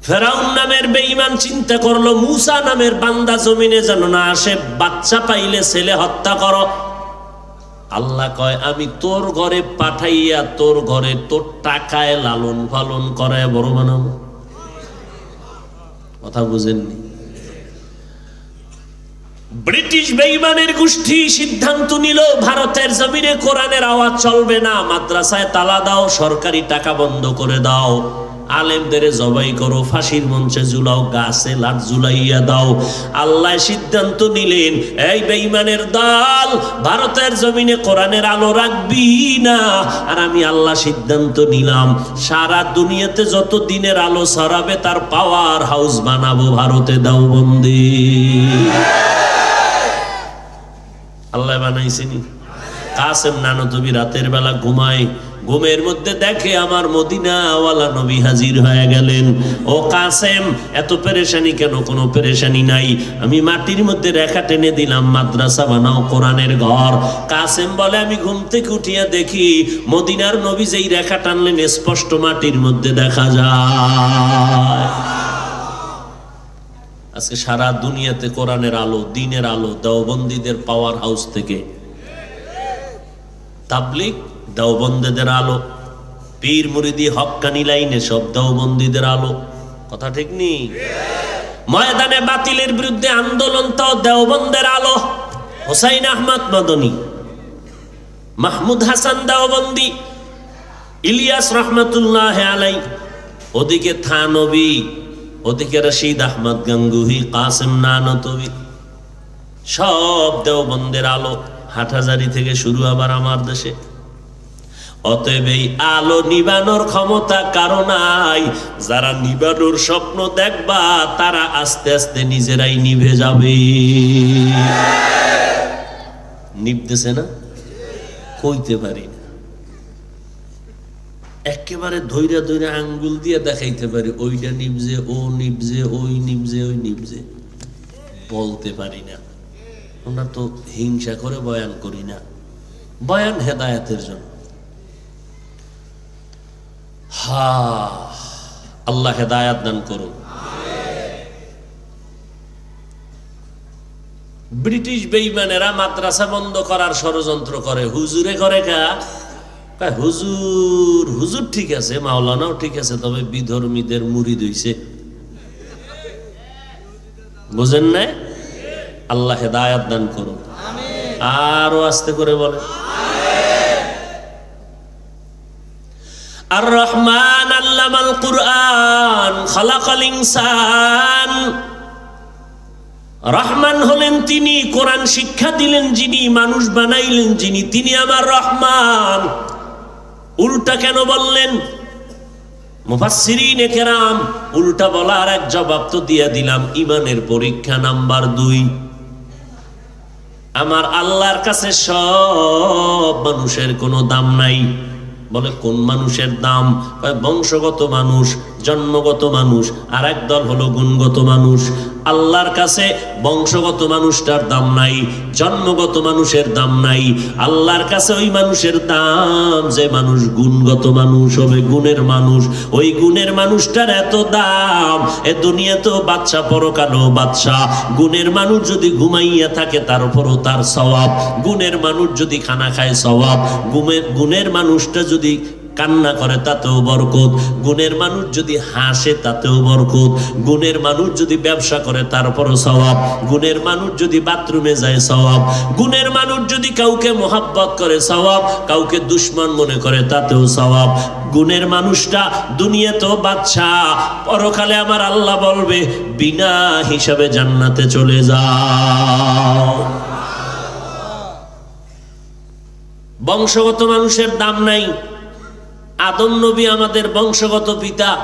ফেরাউন নামের বেঈমান চিন্তা করলো মুসা নামের বান্দা জমিনে যেন না আসে, বাচ্চা পাইলে ছেলে হত্যা করো। আল্লাহ কয় আমি তোর ঘরে পাঠাইয়া তোর ঘরে তোর টাকায় লালন পালন করায় বড় বানাবো। কথা বুঝেননি? ব্রিটিশ বেঈমানের গোষ্ঠী সিদ্ধান্ত নিল ভারতের জমিনে কোরআনের আওয়াজ চলবে না, মাদ্রাসায় তালা দাও, সরকারি টাকা বন্ধ করে দাও, আলেমদের জবাই করো, ফাঁসির মঞ্চে ঝুলাও, গাছে লাট ঝুলাইয়া দাও। আল্লাহ সিদ্ধান্ত নিলেন এই বেঈমানের দল, ভারতের জমিনে কোরআনের আলো রাখবি না। আর আমি আল্লাহ সিদ্ধান্ত নিলাম সারা দুনিয়াতে যত দিনের আলো ছড়াবে তার পাওয়ার হাউস বানাবো ভারতে দেওবন্দি। আল্লাহ বানাইছেনি। কাসেম নানতবি রাতের বেলা ঘুমায়, ঘুমের মধ্যে দেখে আমার মদিনাওয়ালা নবী হাজির হয়ে গেলেন। ও কাসেম, এত পেরেশানি কেন? কোনো পেরেশানি নাই, আমি মাটির মধ্যে রেখা টেনে দিলাম, মাদ্রাসা বানাও, কোরআনের ঘর। কাসেম বলে আমি ঘুম থেকে উঠিয়া দেখি মদিনার নবী যেই রেখা টানলেন স্পষ্ট মাটির মধ্যে দেখা যায়। আজকে সারা দুনিয়াতে কোরআনের আলো, দ্বীনের আলো দেওবন্দীদের পাওয়ার হাউস থেকে, তাবলীগ দেওবন্দীদের আলো, পীর মুরিদি হক্কানি লাইনে সব দেওবন্দীদের আলো। কথা ঠিক নেই? ময়দানে বাতিলের বিরুদ্ধে আন্দোলন তো দেওবন্দের আলো। হোসাইন আহমদ মাদনী, মাহমুদ হাসান দেওবন্দি, ইলিয়াস রহমতুল্লাহ আলাই, ওদিকে থানবী, ওদিকে রশিদ আহমদ গঙ্গুহি, কাসেম নানতবি, সব দেওবন্দের আলো। হাটহাজারি থেকে শুরু আবার আমার দেশে। অতএব এই আলো নিবানোর ক্ষমতা কারো নাই। যারা নিবানোর স্বপ্ন দেখবা তারা আস্তে আস্তে নিজেরাই নিভে যাবে। নিভতেছে না? কইতে পারি না, একেবারে ধৈর্য ধৈর্য আঙ্গুল দিয়ে দেখাইতে পারি ওইটা নিবজে, ও নিবজে, ওই নিবজে, ওই নিবজে, বলতে পারি না। আমরা তো হিংসা করে বয়ান করি না, বয়ান হেদায়েতের জন্য। আল্লাহ হেদায়াত দান করুন। ব্রিটিশ বেঈমানেরা মাদ্রাসা বন্ধ করার ষড়যন্ত্র করে। হুজুরে করে হুজুর, হুজুর ঠিক আছে, মাওলানাও ঠিক আছে, তবে বিধর্মীদের মুরিদ হইছে। বুঝেন না? আল্লাহ হেদায়াত দান করুন। আরো আস্তে করে বলে আর রহমান আল্লামাল কুরআন খালাকাল ইনসান। রহমান হলেন তিনি, কোরআন শিক্ষা দিলেন যিনি, মানুষ বানাইলেন যিনি, তিনি আমার রহমান। উল্টা কেন বললেন? মুফাসসিরিনে কেরাম উল্টা বলার এক জবাব তো দিয়ে দিলাম। ইমানের পরীক্ষা নাম্বার 2। আমার আল্লাহর কাছে সব মানুষের কোনো দাম নাই। বলে কোন মানুষের দাম? বংশগত মানুষ, জন্মগত মানুষ, আর এক দল হলো গুণগত মানুষ। আল্লাহর কাছে বংশগত মানুষটার দাম নাই, জন্মগত মানুষের দাম নাই। আল্লাহর কাছে ওই মানুষের দাম যে মানুষ গুণগত মানুষ হবে, গুণের মানুষ। ওই গুণের মানুষটার এত দাম, এ দুনিয়াতেও বাদশা, পরকালেও বাদশা। গুণের মানুষ যদি ঘুমাইয়া থাকে তার উপরও তার সওয়াব। গুণের মানুষ যদি খানা খায় সওয়াব। গুণের মানুষটা যদি কান্না করে তাতেও বরকত। গুণের মানুষ যদি হাসে তাতেও বরকত। গুণের মানুষ যদি ব্যবসা করে তারপরও সওয়াব। গুণের মানুষ যদি বাথরুমে যায় সওয়াব। গুণের মানুষ যদি কাউকে মোহাব্বত করে সওয়াব, কাউকে দুশমন মনে করে তাতেও সওয়াব। গুণের মানুষটা দুনিয়াতেও বাদশা, পরকালে আমার আল্লাহ বলবে বিনা হিসাবে জান্নাতে চলে যাও। বংশগত মানুষের দাম নাই। আদম নবী আমাদের বংশগত পিতা,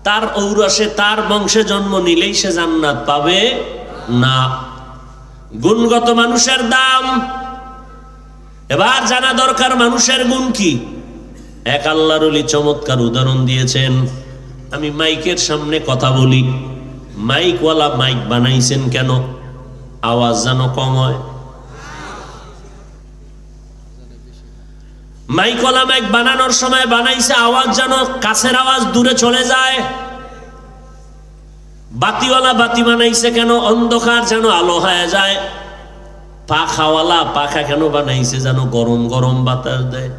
তার ঔরসে তার বংশে জন্ম নিলেই সে জান্নাত পাবে না। গুণগত মানুষের দাম। এবার জানা দরকার মানুষের গুণ কি। এক আল্লাহর ওলি চমৎকার উদাহরণ দিয়েছেন। আমি মাইকের সামনে কথা বলি, মাইকওয়ালা মাইক বানাইছেন কেন? আওয়াজ যেন কম হয়। মাইকওয়ালা মাইক বানানোর সময় বানাইছে আওয়াজ যেন কাছের আওয়াজ দূরে চলে যায়। বাতিওয়ালা বাতি বানাইছে কেন? অন্ধকার যেন আলো হয়ে যায়। পাখাওয়ালা পাখা কেন বানাইছে? যেন গরম গরম বাতাস দেয়।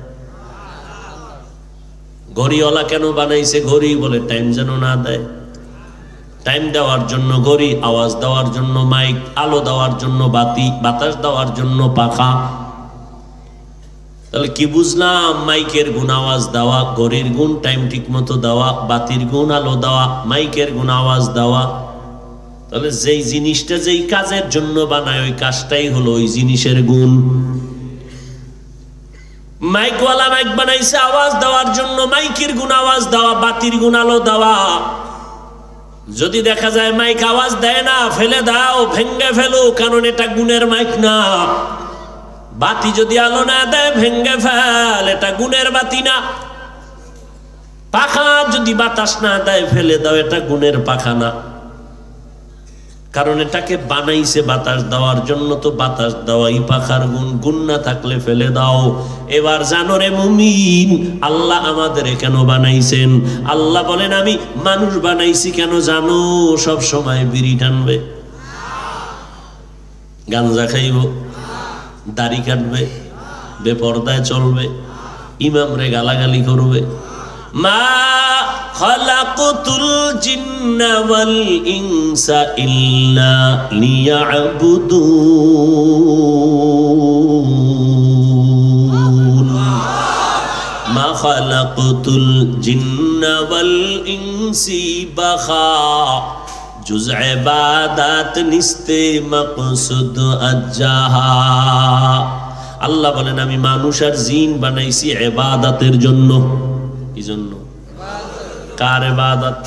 ঘড়িওয়ালা কেন বানাইছে? ঘড়ি বলে টাইম যেন না দেয়। টাইম দেওয়ার জন্য ঘড়ি, আওয়াজ দেওয়ার জন্য মাইক, আলো দেওয়ার জন্য বাতি, বাতাস দেওয়ার জন্য পাখা। তাহলে কি বুঝলাম? মাইকের গুণ আওয়াজ দেওয়া, ঘড়ির গুণ টাইম ঠিক মতো দেওয়া, বাতির গুণ আলো দেওয়া, মাইকের গুণ আওয়াজ দেওয়া। তাহলে যেই জিনিসটা যেই কাজের জন্য বানায় ওই কাজটাই হলো ওই জিনিসের গুণ। মাইকওয়ালা মাইক বানাইছে আওয়াজ দেওয়ার জন্য, মাইকের গুণ আওয়াজ দেওয়া, বাতির গুণ আলো দেওয়া। যদি দেখা যায় মাইক আওয়াজ দেয় না, ফেলে দাও, ভেঙ্গে ফেলো, কারণ এটা গুণের মাইক না। বাতি যদি আলো না দেয়, ভেঙ্গে ফেল, এটা গুণের বাতি না। পাখা যদি বাতাস না দেয়, ফেলে দাও, এটা গুণের পাখা না। কারণ এটাকে বানাইছে বাতাস দেওয়ার জন্য, তো বাতাস দেওয়াই পাখার গুণ। গুণ না থাকলে ফেলে দাও। এবার জানো রে মুমিন, আল্লাহ আমাদের কেন বানাইছেন? আল্লাহ বলেন আমি মানুষ বানাইছি কেন জানো? সব সময় বিড়ি টানবে, গাঞ্জা খাইব, দাড়ি কাটবে, বেপরদায় চলবে, ইমামরে গালাগালি করবে। মা খালাকতুল জিন্না ওয়াল ইনসা ইল্লা লিয়াবুদুন। মা খালাকতুল জিন্না ওয়াল ইনসি বাখা जुज़ इबादत निस्ते मक़सूद अज्जाहा। আল্লাহ বলেন আমি মানুষ আর জিন বানাইছি ইবাদতের জন্য। কি জন্য? কার ইবাদত?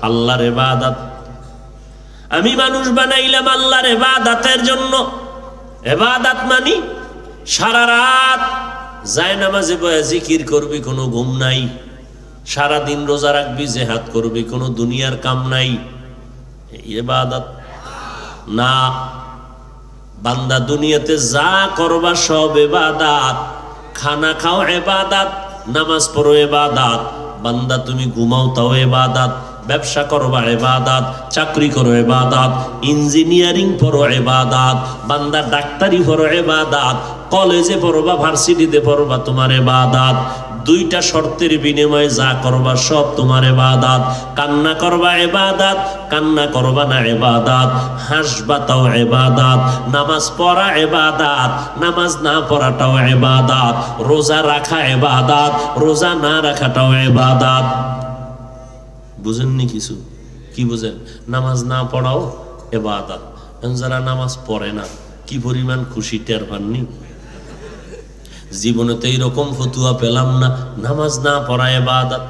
আল্লাহর ইবাদত। আমি মানুষ বানাইলাম আল্লাহর ইবাদতের জন্য। ইবাদত মানে সারা রাত জায়নামাজে বসে জিকির করবি, কোনো ঘুম নাই। সারা দিন রোজা রাখবি, জিহাদ করবি, কোনো দুনিয়ার কাম নাই। ইবাদত না। বান্দা দুনিয়াতে যা করবা সব ইবাদত। খানা খাও ইবাদত, নামাজ পড়ো ইবাদত। বান্দা তুমি ঘুমাও তাও ইবাদত, ব্যবসা করবা ইবাদত, চাকরি করো ইবাদত, ইঞ্জিনিয়ারিং পড়ো ইবাদত, বান্দা ডাক্তারি পড়ো ইবাদত, কলেজে পড়বা, ভার্সিটিতে পড়বা, তোমার ইবাদত। দুইটা শর্তের বিনিময়ে যা করবা সব তোমার ইবাদত। কান্না করবা ইবাদত, কান্না করবা না ইবাদত। হাসবা তাও ইবাদত, নামাজ পড়া ইবাদত, নামাজ না পড়াটাও ইবাদত। রোজা রাখা ইবাদত, রোজা না রাখাটাও ইবাদত। বুঝেননি কিছু? কি বুঝেন? নামাজ না পড়াও ইবাদত। যারা নামাজ পড়ে না কি পরিমাণ খুশি টের পাননি? জীবনে তো এইরকম ফতুয়া পেলাম না, নামাজ না পড়া ইবাদত।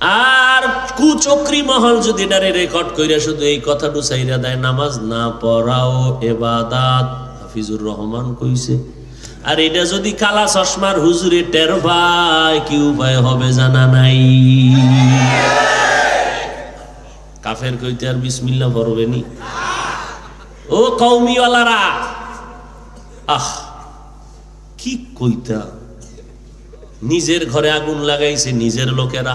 আর কুচক্রি মহল যদি এটারে রেকর্ড কইরা শুধু এই কথাটু চাইরা দেয়, নামাজ না পড়াও ইবাদত, হাফিজুর রহমান কইছে। আর এটা যদি কালা চশমার হুজুরে টের পায়, কি উপায় হবে জানা নাই। কাফের কইতে আর বিসমিল্লাহ পড়বে নি? ও কওমিওয়ালারা, আহ কি কইতা, নিজের ঘরে আগুন লাগাইছে নিজের লোকেরা।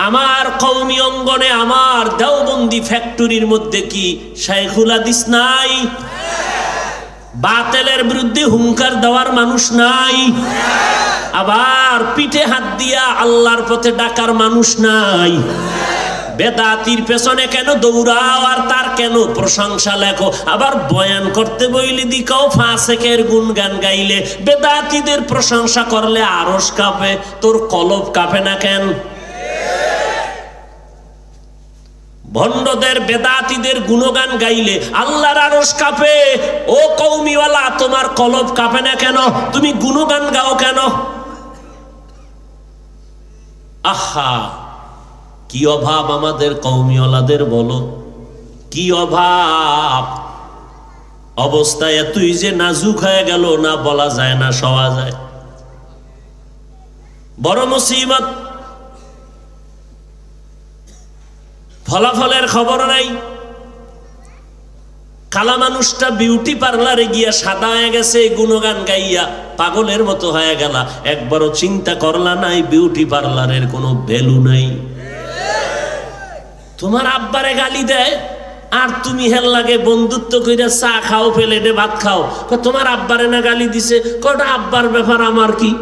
আমার কওমি অঙ্গনে, আমার দেওবন্দি ফ্যাক্টরির মধ্যে কি শাইখুল হাদিস নাই? বাতিলের বিরুদ্ধে হুঙ্কার দেওয়ার মানুষ নাই? আবার পিঠে হাত দিয়া আল্লাহর পথে ডাকার মানুষ নাই? বেদাতির পেছনে কেন দৌড়াও আর তার কেন প্রশংসা লেখো? আবার বয়ান করতে বইলে দিকাও ফাসেকের গুণগান গাইলে, বেদাতিদের প্রশংসা করলে আরশ কাঁপে, তোর কলব কাঁপে না কেন? ভণ্ডদের বেদাতিদের গুণগান গাইলে আল্লাহর আরশ কাঁপে। ও কওমিওয়ালা, তোমার কলব কাঁপে না কেন? তুমি গুণগান গাও কেন? আহা, কি অভাব আমাদের কওমিওয়ালাদের, বলো কি অভাব। অবস্থা এতই যে নাজুক হয়ে গেল, না বলা যায় না সওয়া যায়। বড় মুসিবত। ফলাফলের খবর নাই। কালা মানুষটা বিউটি পার্লারে গিয়া সাদা হয়ে গেছে গুণগান গাইয়া, পাগলের মতো হয়ে গেল। একবারও চিন্তা করলা নাই বিউটি পার্লারের কোনো ভ্যালু নাই? তোমার আব্বারে গালি দেয় আর তুমি হেল লাগে বন্ধুত্ব কইরা চা খাও, প্লেটে ভাত খাও। তোমার আব্বারে না গালি দিছে, কটা আব্বার ব্যাপার, আমার কি?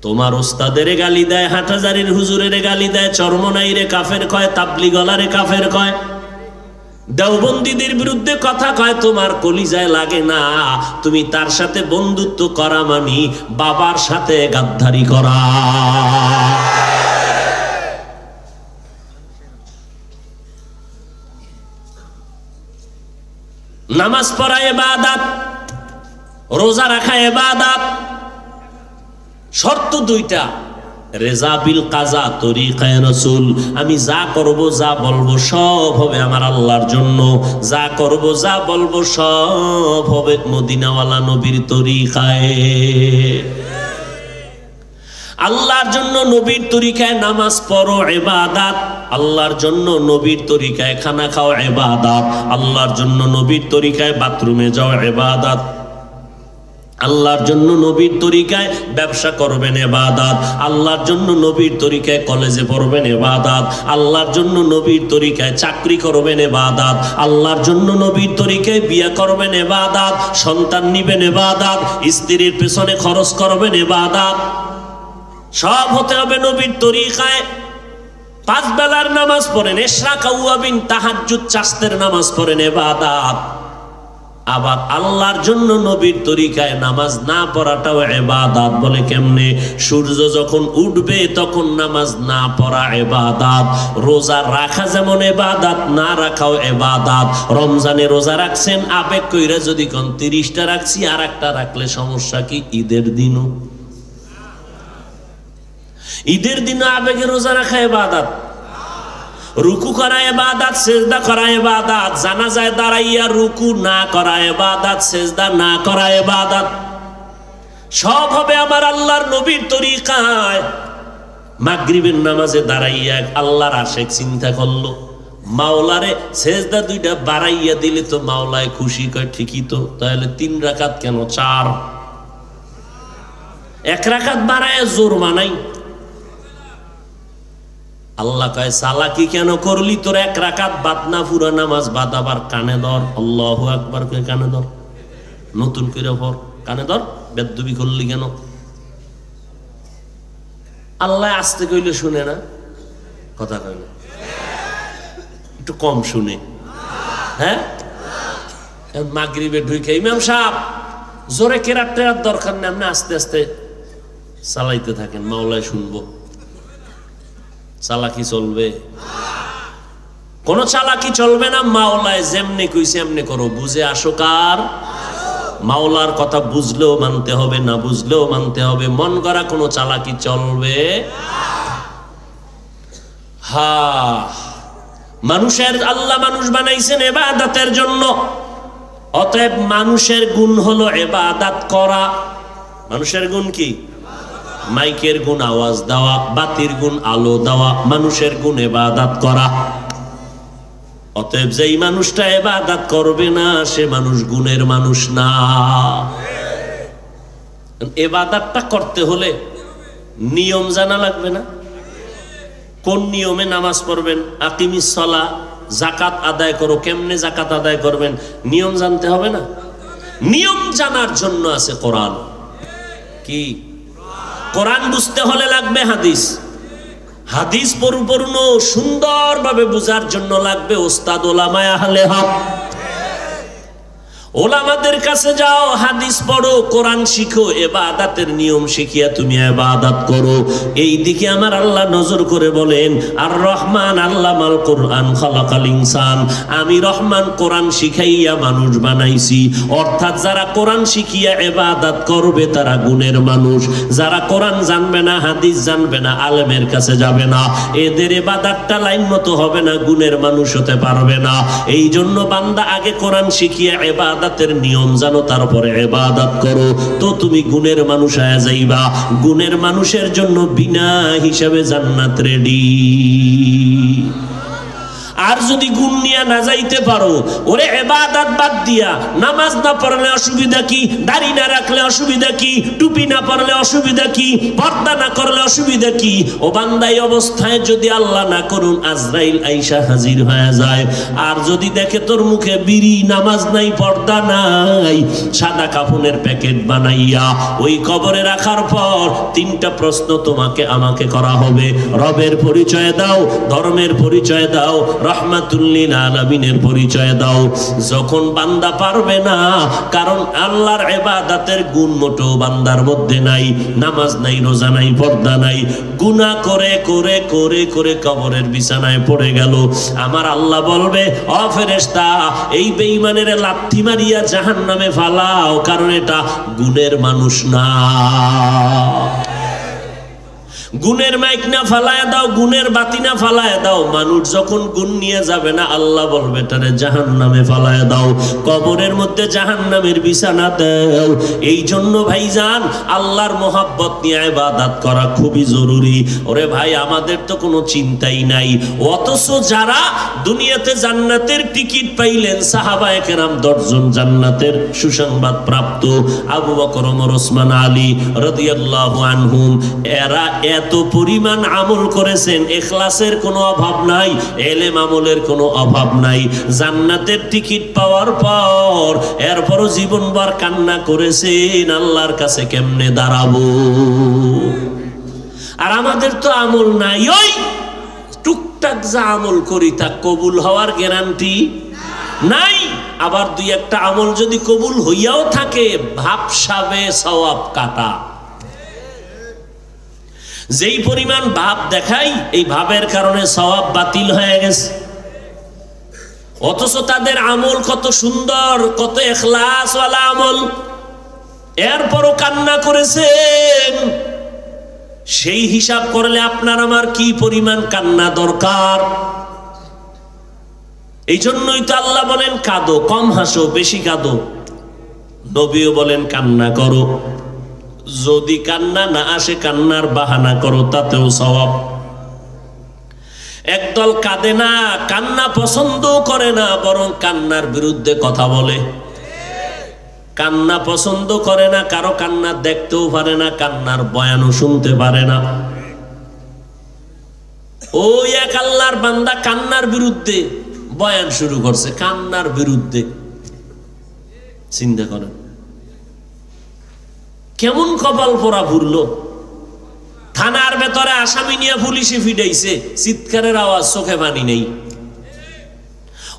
তোমার ওস্তাদের গালি দেয়, হাটহাজারির হুজুরের গালি দেয়, চরমনাইরে কাফের কয়, তাবলিগলারে কাফের কয়, দেওবন্দীদের বিরুদ্ধে কথা কয়, তোমার কলিজায় লাগে না। তুমি তার সাথে বন্ধুত্ব করা মানি বাবার সাথে গাদ্দারি করা। নামাজ পড়া ইবাদত, রোজা রাখা ইবাদত, শর্ত দুইটা। রেজা বিল কাজা, তরিকায়ে রাসূল। আমি যা করব যা বলবো সব হবে আমার আল্লাহর জন্য, যা করব যা বলবো সব হবে মদিনাওয়ালা নবীর তরিকায়। আল্লাহর জন্য নবীর তরিকায় নামাজ পড়ো ইবাদত, আল্লাহর জন্য নবীর তরিকায় খানা খাও ইবাদত, আল্লাহর জন্য নবীর তরিকায় বাথরুমে যাও ইবাদত, আল্লাহর জন্য নবীর তরিকায় ব্যবসা করবেন ইবাদত, আল্লাহর জন্য নবীর তরিকায় কলেজে পড়বেন ইবাদত, আল্লাহর জন্য নবীর তরিকায় চাকরি করবেন ইবাদত, আল্লাহর জন্য নবীর তরিকায় বিয়ে করবেন ইবাদত, সন্তান নিবেন ইবাদত, স্ত্রীর পেছনে খরচ করবেন ইবাদত। সব হতে হবে নবীর তরিকায়। 5 বেলার নামাজ পড়েন, ইশরাক আওয়াবিন তাহাজ্জুদ চাস্তের নামাজ পড়েন ইবাদত। আবার আল্লাহর জন্য নবীর তরিকায় নামাজ না পড়াটাও ইবাদত। বলে কেমনে? সূর্য যখন উঠবে তখন নামাজ না পড়া ইবাদত। রোজা রাখা যেমন ইবাদত, না রাখাও ইবাদত। রমজানে রোজা রাখছেন, আবেগ কইরা যদি কোন 30টা রাখছি আর একটা রাখলে সমস্যা কি? ঈদের দিনও, ঈদের দিনও আবেগে রোজা রাখা ইবাদত। রুকু করা ইবাদত, সিজদা করা ইবাদত। জানাজায় দাঁড়াইয়া রুকু না করা ইবাদত, সিজদা না করা ইবাদত। সব হবে আমার আল্লাহর নবীর তরিকায়। মাগরিবের নামাজে দাঁড়াইয়া আল্লাহর আশিক চিন্তা করলো, মাওলারে সিজদা 2টা বাড়াইয়া দিলে তো মাওলায় খুশি। কয় ঠিকই তো, তাহলে 3 রাকাত কেন 4? 1 রাকাত বাড়ায় জোর মানাই। আল্লাহ কয় সালাকি কেন করলি? তোর 1 রাকাত বাদ না, পুরা নামাজ বাদ। আবার কানে ধর, আল্লাহু আকবার কই কানে ধর, নতুন করে পড়, কানে ধর। বেদবি করলি কেন? আল্লাহ আস্তে কইলে শুনে না, কথা কয় না, একটু কম শুনে। হ্যাঁ, মাগরিবে ঢুকে ইমাম সাহেব জোরে কেরাত টেরাত দরকার নেই, আপনি আস্তে আস্তে চালাইতে থাকেন, মাওলায় শুনবো। চালাকি চলবে? কোন চালাকি চলবে না। মাওলায় যেমনি কইছে এমনি করো, বুঝে আসো কার? মাওলার কথা বুঝলেও মানতে হবে, না বুঝলেও মানতে হবে। মন গড়া কোনো চালাকি চলবে মানুষের আল্লাহ মানুষ বানাইছেন ইবাদতের জন্য। অতএব মানুষের গুণ হলো ইবাদত করা। মানুষের গুণ কি? মাইকের গুণ আওয়াজ দেওয়া, বাতির গুণ আলো দেওয়া, মানুষের গুণ ইবাদত করা। অতএব যেই মানুষটা ইবাদত করবে না সে মানুষ গুণের মানুষ না। ইবাদতটা করতে হলে নিয়ম জানা লাগবে না? কোন নিয়মে নামাজ পড়বেন, আকিমিস সালাহ, যাকাত আদায় করো, কেমনে যাকাত আদায় করবেন, নিয়ম জানতে হবে না? নিয়ম জানার জন্য আছে কোরআন। কি কোরআন বুঝতে হলে লাগবে হাদিস। হাদিস পরিপূর্ণ সুন্দরভাবে বুঝার জন্য লাগবে ওস্তাদ ওলামায়ে আহলে হক। ওলামাদের কাছে যাও, হাদিস পড়ো, কোরআন শিখো, ইবাদতের নিয়ম শিখিয়া তুমি ইবাদত করো। এই দিকে আমার আল্লাহ নজর করে বলেন, আর রহমান আল্লামাল কোরআন খালাকাল ইনসান। আমি রহমান কোরআন শিখাইয়া মানুষ বানাইছি। অর্থাৎ যারা কোরআন শিখিয়া ইবাদত করবে তারা গুণের মানুষ। যারা কোরআন জানবে না, হাদিস জানবে না, আলেমের কাছে যাবে না, এদের ইবাদতটা লাইন মতো হবে না, গুণের মানুষ হতে পারবে না। এই জন্য বান্দা আগে কোরআন শিখিয়া ইবাদতের নিয়ম জানো, তারপরে ইবাদত করো, তো তুমি গুণের মানুষ হয়ে যাইবা। গুণের মানুষের জন্য বিনা হিসাবে জান্নাত রেডি। আর যদি গুণ নিয়ে না যাইতে পারো, ওরে ইবাদত বাদ দিয়া নামাজ না পড়লে অসুবিধা কি, দাড়ি না রাখলে অসুবিধা কি, টুপি না পরলে অসুবিধা কি, পর্দা না করলে অসুবিধা কি? ও বান্দা এই অবস্থায় যদি আল্লাহ না করুন আজরাইল আইসা হাজির হয়ে যায়, আর যদি দেখে তোর মুখে বিড়ি, নামাজ নাই, পর্দা নাই, সাদা কাফনের প্যাকেট বানাইয়া ওই কবরে রাখার পর তিনটা প্রশ্ন তোমাকে আমাকে করা হবে। রবের পরিচয় দাও, ধর্মের পরিচয় দাও, রহমাতুল্লিল আলামিনের পরিচয় দাও। যখন বান্দা পারবে না, কারণ আল্লাহর ইবাদতের গুণ মোটেও বান্দার মধ্যে নাই, নামাজ নাই, রোজা নাই, পর্দা নাই, গুনাহ করে করে করে করে কবরের বিছানায় পড়ে গেল, আমার আল্লাহ বলবে, ও ফেরেশতা, এই বেঈমানের লাথি মারিয়া জাহান্নামে ফালাও, কারণ এটা গুণের মানুষ না। গুণের মাইক না ফালায় দাও, গুণের বাতি না ফালায় দাও। মানুষ যখন গুণ নিয়ে যাবে না, আল্লাহ বলবে তারে জাহান্নামে ফালায় দাও, কবরের মধ্যে জাহান্নামের বিছানা দাও। এই জন্য ভাইজান আল্লাহর মোহাব্বত নিয়ে ইবাদত করা খুবই জরুরি। ওরে ভাই, আমাদের তো কোনো চিন্তাই নাই, অথচ যারা দুনিয়াতে জান্নাতের টিকিট পাইলেন, সাহাবায়ে কেরাম 10 জন জান্নাতের সুসংবাদ প্রাপ্ত, আবু বকর, ওমর, ওসমান, আলী রাদিয়াল্লাহু আনহুম, এরা এত পরিমাণ আমল করেছেন, ইখলাসের কোনো অভাব নাই, ইলম আমলের কোনো অভাব নাই। জান্নাতের টিকিট পাওয়ার পর এরপরও জীবনভর কান্না করেছেন, আল্লাহর কাছে কেমনে দাঁড়াবো। আর আমাদের তো আমল নাই, ওই টুকটাক যা আমল করি তা কবুল হওয়ার গ্যারান্টি নাই। আবার দুই একটা আমল যদি কবুল হইয়াও থাকে, ভাবসাবে সওয়াব কাটা। যেই পরিমাণ ভাব দেখাই, এই ভাবের কারণে সওয়াব বাতিল হয়ে গেছে। অথচ তাদের আমল কত সুন্দর, কত ইখলাস ওয়ালা আমল, এরপরও কান্না করেছেন। সেই হিসাব করলে আপনার আমার কি পরিমাণ কান্না দরকার। এই জন্যই তো আল্লাহ বলেন কাঁদো, কম হাসো, বেশি কাঁদো। নবীও বলেন কান্না করো, যদি কান্না না আসে কান্নার বাহানা করো, তাতেও সওয়াব। একদল কাঁদে না, কান্না পছন্দ করে না, বরং কান্নার বিরুদ্ধে কথা বলে। কান্না পছন্দ করে না, কারো কান্না দেখতেও পারে না, কান্নার বয়ানও শুনতে পারে না। ওই এক আল্লাহর বান্দা কান্নার বিরুদ্ধে বয়ান শুরু করছে, কান্নার বিরুদ্ধে। চিন্তা করেন কেমন কপাল পোড়া ঘুরলো। থানার ভেতরে আসামি নিয়ে পুলিশে ফিডাইছে, চিৎকারের আওয়াজ, চোখে পানি নেই।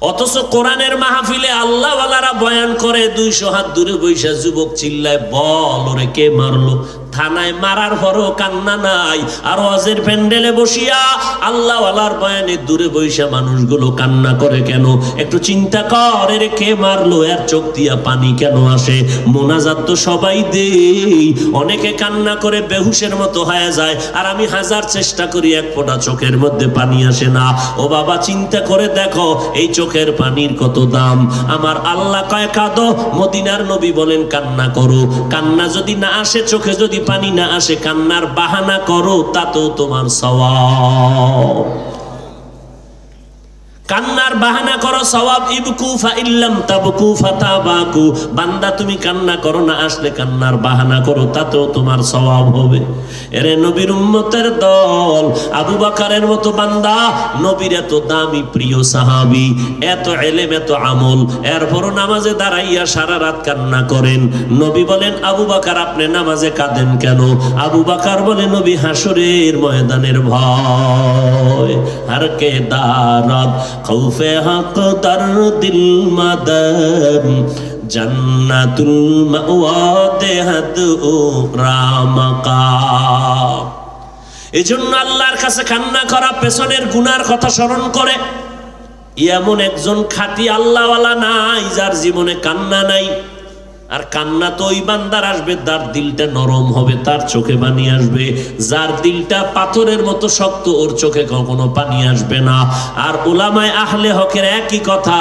অথচ কোরআনের মাহফিলে আল্লাহওয়ালারা বয়ান করে, 200 হাত দূরে বৈশা যুবক চিল্লায়, বল ওরে কে মারলো, থানায় মারার পরও কান্না নাই, আর ওয়াজের প্যান্ডেলে বসিয়া আল্লাহওয়ালার বয়ানে দূরে বইসা মানুষগুলো কান্না করে কেন? একটু চিন্তা কর, এর কে মারলো, এর চোখ দিয়া পানি কেন আসে? মোনাজাত তো সবাই দেই, অনেকে কান্না করে বেহুশের মতো হয়ে যায়, আর আমি হাজার চেষ্টা করি এক ফোঁটা চোখের মধ্যে পানি আসে না। ও বাবা, চিন্তা করে দেখো এই চোখের পানির কত দাম। আমার আল্লাহ কয় কাঁদো, মদিনার নবী বলেন কান্না করো। কান্না যদি না আসে, চোখে যদি পানি না আসে, কান্নার বাহানা করো, তাতেও তোমার সওয়াব। কান্নার বাহানা করো, সওয়াব। ইবকু ফাইল্লাম তাবকু ফাতাবাকু। বান্দা তুমি কান্না করো না, আসলে কান্নার বাহানা করো, তাতেও তোমার সওয়াব হবে। এরে নবীর উম্মতের দল, আবু বকরের মতো বান্দা, নবীর এত দামি প্রিয় সাহাবী, এত ইলম এত আমল, এরপরও নামাজে দাঁড়াইয়া সারা রাত কান্না করেন। নবী বলেন, আবু বকর আপনি নামাজে কাঁদেন কেন? আবু বকর বলে, নবী হাসরের ময়দানের ভয়। আর কে দারাত খৌফে হক দর দিল মাদার, জান্নাতুল মাওয়া দেহাত ও রামাকাম। এজন্য আল্লাহর কাছে কান্না করা, পেছনের গুনার কথা স্মরণ করে। এমন একজন খাঁটি আল্লাহওয়ালা নাই যার জীবনে কান্না নাই। আর কান্না তো ওই বান্দার আসবে যার দিলটা নরম হবে, তার চোখে পানি আসবে। যার দিলটা পাথরের মতো শক্ত, ওর চোখে কখনো পানি আসবে না। আর উলামায়ে আহলে হকের একই কথা,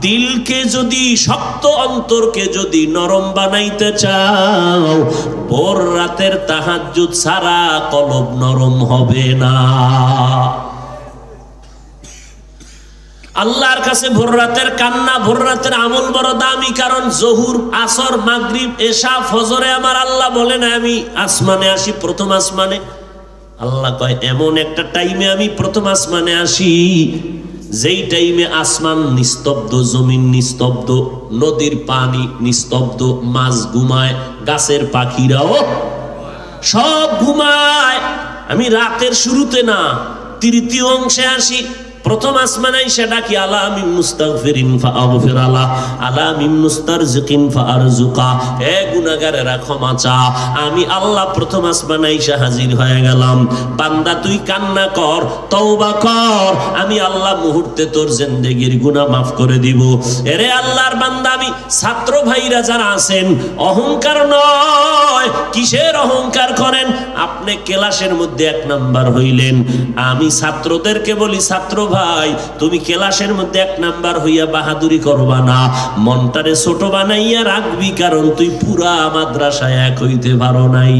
দিলকে যদি শক্ত, অন্তরকে যদি নরম বানাইতে চাও, ভোর রাতের তাহাজ্জুদ ছাড়া কলব নরম হবে না। আল্লাহর কাছে ভোর রাতের কান্না, ভোর রাতের আমল বড় দামি। কারণ জহুর, আসর, মাগরিব, এশা, ফজরে আমার আল্লাহ বলেন আমি আসমানে আসি, প্রথম আসমানে। আল্লাহ কয় এমন একটা টাইমে আমি প্রথম আসমানে আসি, যেই টাইমে আসমান নিস্তব্ধ, জমিন নিস্তব্ধ, নদীর পানি নিস্তব্ধ, মাছ ঘুমায়, গাছের পাখিরাও সব ঘুমায়। আমি রাতের শুরুতে না, তৃতীয় অংশে আসি। প্রথম আসমানে সেটা কি? আলা মিন মুস্তাগফিরিন ফাআগফির আলা, আলা মিন মুস্তারজিকিন ফাআরজুকা। এ গুনাহগারেরা ক্ষমা চা। আমি আল্লাহ প্রথম আসমানে এসে হাজির হয়ে গেলাম। বান্দা তুই কান্না কর, তওবা কর, আমি আল্লাহ মুহূর্তে তোর জিন্দেগির গুনাহ মাফ করে দিব। এরে আল্লাহর বান্দা, আমি ছাত্র ভাইরা যারা আছেন, অহংকার নয়। কিসের অহংকার করেন? আপনি ক্লাসের মধ্যে এক নাম্বার হইলেন, আমি ছাত্রদেরকে বলি, ছাত্র ভাই তুমি ক্লাসের মধ্যে এক নাম্বার হইয়া বাহাদুরি করবা না, মনটারে ছোট বানাইয়া রাখবি, কারণ তুই পুরা মাদ্রাসায় এক হইতে পারো নাই।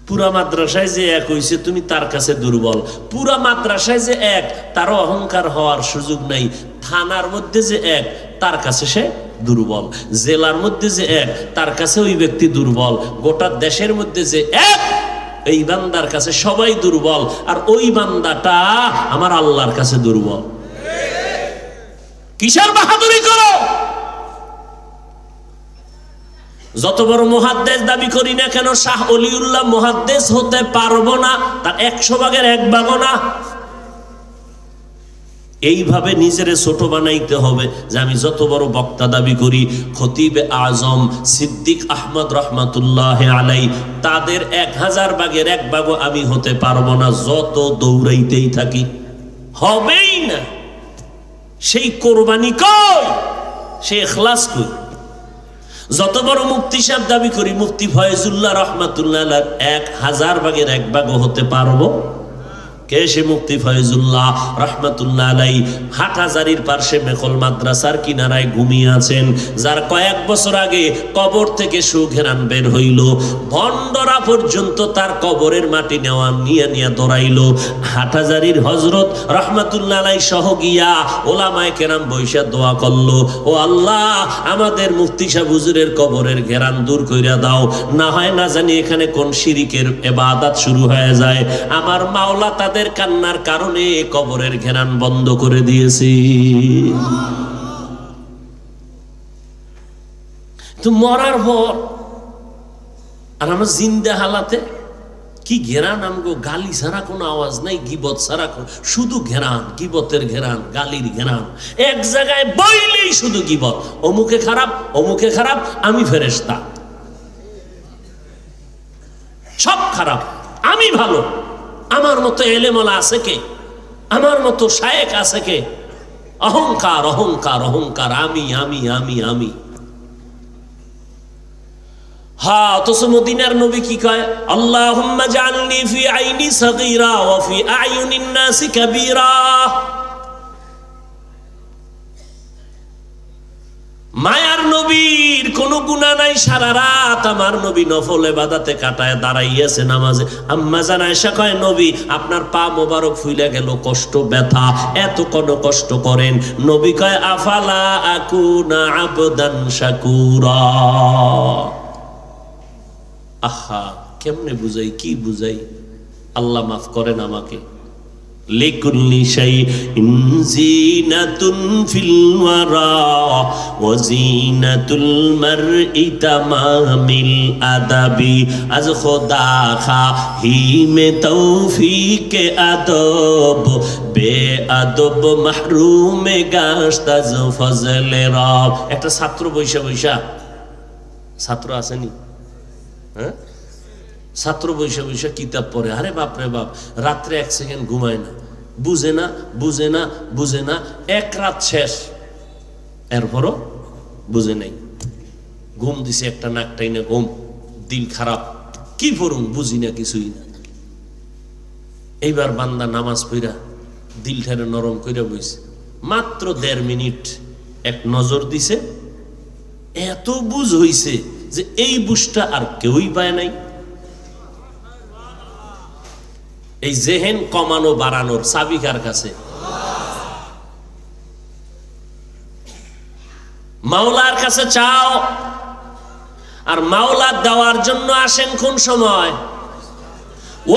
পুরা মাদ্রাসায় যে এক হইছে, তুমি তার কাছে দুর্বল। পুরা মাদ্রাসায় যে এক, তারও অহংকার হওয়ার সুযোগ নাই। থানার মধ্যে যে এক, তার কাছে সে দুর্বল। জেলার মধ্যে যে এক, তার কাছে ওই ব্যক্তি দুর্বল। গোটা দেশের মধ্যে যে এক, এই বান্দার কাছে সবাই দুর্বল। আর ওই বান্দাটা আমার আল্লাহর কাছে দুর্বল। কিসের বাহাদুরি করো? যত বড় মুহাদ্দিস দাবি করি না কেন, শাহ ওলিউল্লাহ মুহাদ্দিস হতে পারবো না, তার 100 ভাগের 1 ভাগও না। এইভাবে নিজেরে ছোট বানাইতে হবে যে আমি যত বড় বক্তা দাবি করি। খতিবে আজম সিদ্দিক আহমদ রহমাতুল্লাহ আলাই, তাদের 1000 ভাগের 1 ভাগও আমি হতে পারবো না, যত দৌড়াইতেই থাকি। হবেই না। সেই কোরবানি কই? সেই ইখলাস কই? যত বড় মুফতি সাহেব দাবি করি, মুফতি ফয়জুল্লাহ রহমাতুল্লাহ 1000 ভাগের 1 ভাগও হতে পারবো। কে সে মুফতি ফয়জুল্লাহ রহমাতুল্লাহ আলাই? হাটহাজারীর পার্শ্বে মেখল মাদ্রাসার কিনারায় ঘুমিয়ে আছেন, যার কয়েক বছর আগে কবর থেকে সুঘেরান বের হইল। ভণ্ডরা পর্যন্ত তার কবরের মাটি নিয়ে দৌড়াইল। হাটহাজারীর হজরত রহমাতুল্লাহ আলাই সহ গিয়া ওলামায়ে কেরাম বৈশা দোয়া করলো, ও আল্লাহ আমাদের মুফতি সাহেব হুজুরের কবরের ঘেরান দূর কইরা দাও, না হয় না জানি এখানে কোন শিরিকের ইবাদত শুরু হয়ে যায়। আমার মাওলা তাদের কান্নার কারণে কবরের ঘেরান বন্ধ করে দিয়েছে। তো মরার পর আর আমার জিন্দা হালাতে কি ঘেরান? আমগো গালি ছাড়া কোনো আওয়াজ নাই, গিবত ছাড়া শুধু ঘেরান, গিবতের ঘেরান, গালির ঘেরান। এক জায়গায় বইলেই শুধু গিবত, অমুকে খারাপ, অমুকে খারাপ, আমি ফেরেশতা। খারাপ, আমি ভালো, আমার মতো এলেমওয়ালা আছে কে, আমার মতো শায়েখ আছে কে? অহংকার অহংকার অহংকার, আমি আমি আমি আমি। হ্যাঁ, অথচ মদিনার নবী কি কয়? আল্লাহুম্মা জাআলনি ফি আইনি সাগীরা ওয়া ফি আয়ুনিন নাসি কাবীরা। মায়ার নবীর কোন গুনাহ নাই, সারা রাত আমার নবী নফল ইবাদতে কাটায় দাঁড়াইয়াছে নামাজে। আম্মা জান আয়েশা কয়, নবী আপনার পা মোবারক ফুইলা গেল, কষ্ট ব্যথা, এত কোন কষ্ট করেন? নবী কয়, আফালা আকুনা আবদান শাকুরা। আহা, কেমনে বুঝাই, কি বুঝাই? আল্লাহ মাফ করেন আমাকে। লিকুল্লি শাইইন জিনাতুন ফিল ওয়ারা ওয়া জিনাতুল মারই তামামিল আদাবি। আজ খোদা খাহি মে তৌফিক আদব, বে আদব মাহরুমে গাশত আজ ফজলে রব। একটা ছাত্র বৈশা বৈশা, ছাত্র আসেনি? হ্যাঁ, ছাত্র বৈশা বৈশা কিতাব পড়ে। আরে বাপ রে বাপ, রাত্রে এক সেকেন্ড ঘুমায় না, বুঝে না বুঝে না বুঝে না, এক রাত শেষ, এরপরও বুঝে নাই। ঘুম দিছে একটা নাকটাই না ঘুম, দিল খারাপ, কি পড়ুন বুঝি না, কিছুই না। এইবার বান্দা নামাজ পড়া দিল ঠারে নরম কইরা বইছে, মাত্র 1.5 মিনিট এক নজর দিছে, এত বুঝ হইছে যে এই বুঝটা আর কেউই পায় নাই। এই জেহেন কমানো বাড়ানোর চাবি কার কাছে? মাওলার কাছে চাও। আর মাওলা দেওয়ার জন্য আসেন কোন সময়?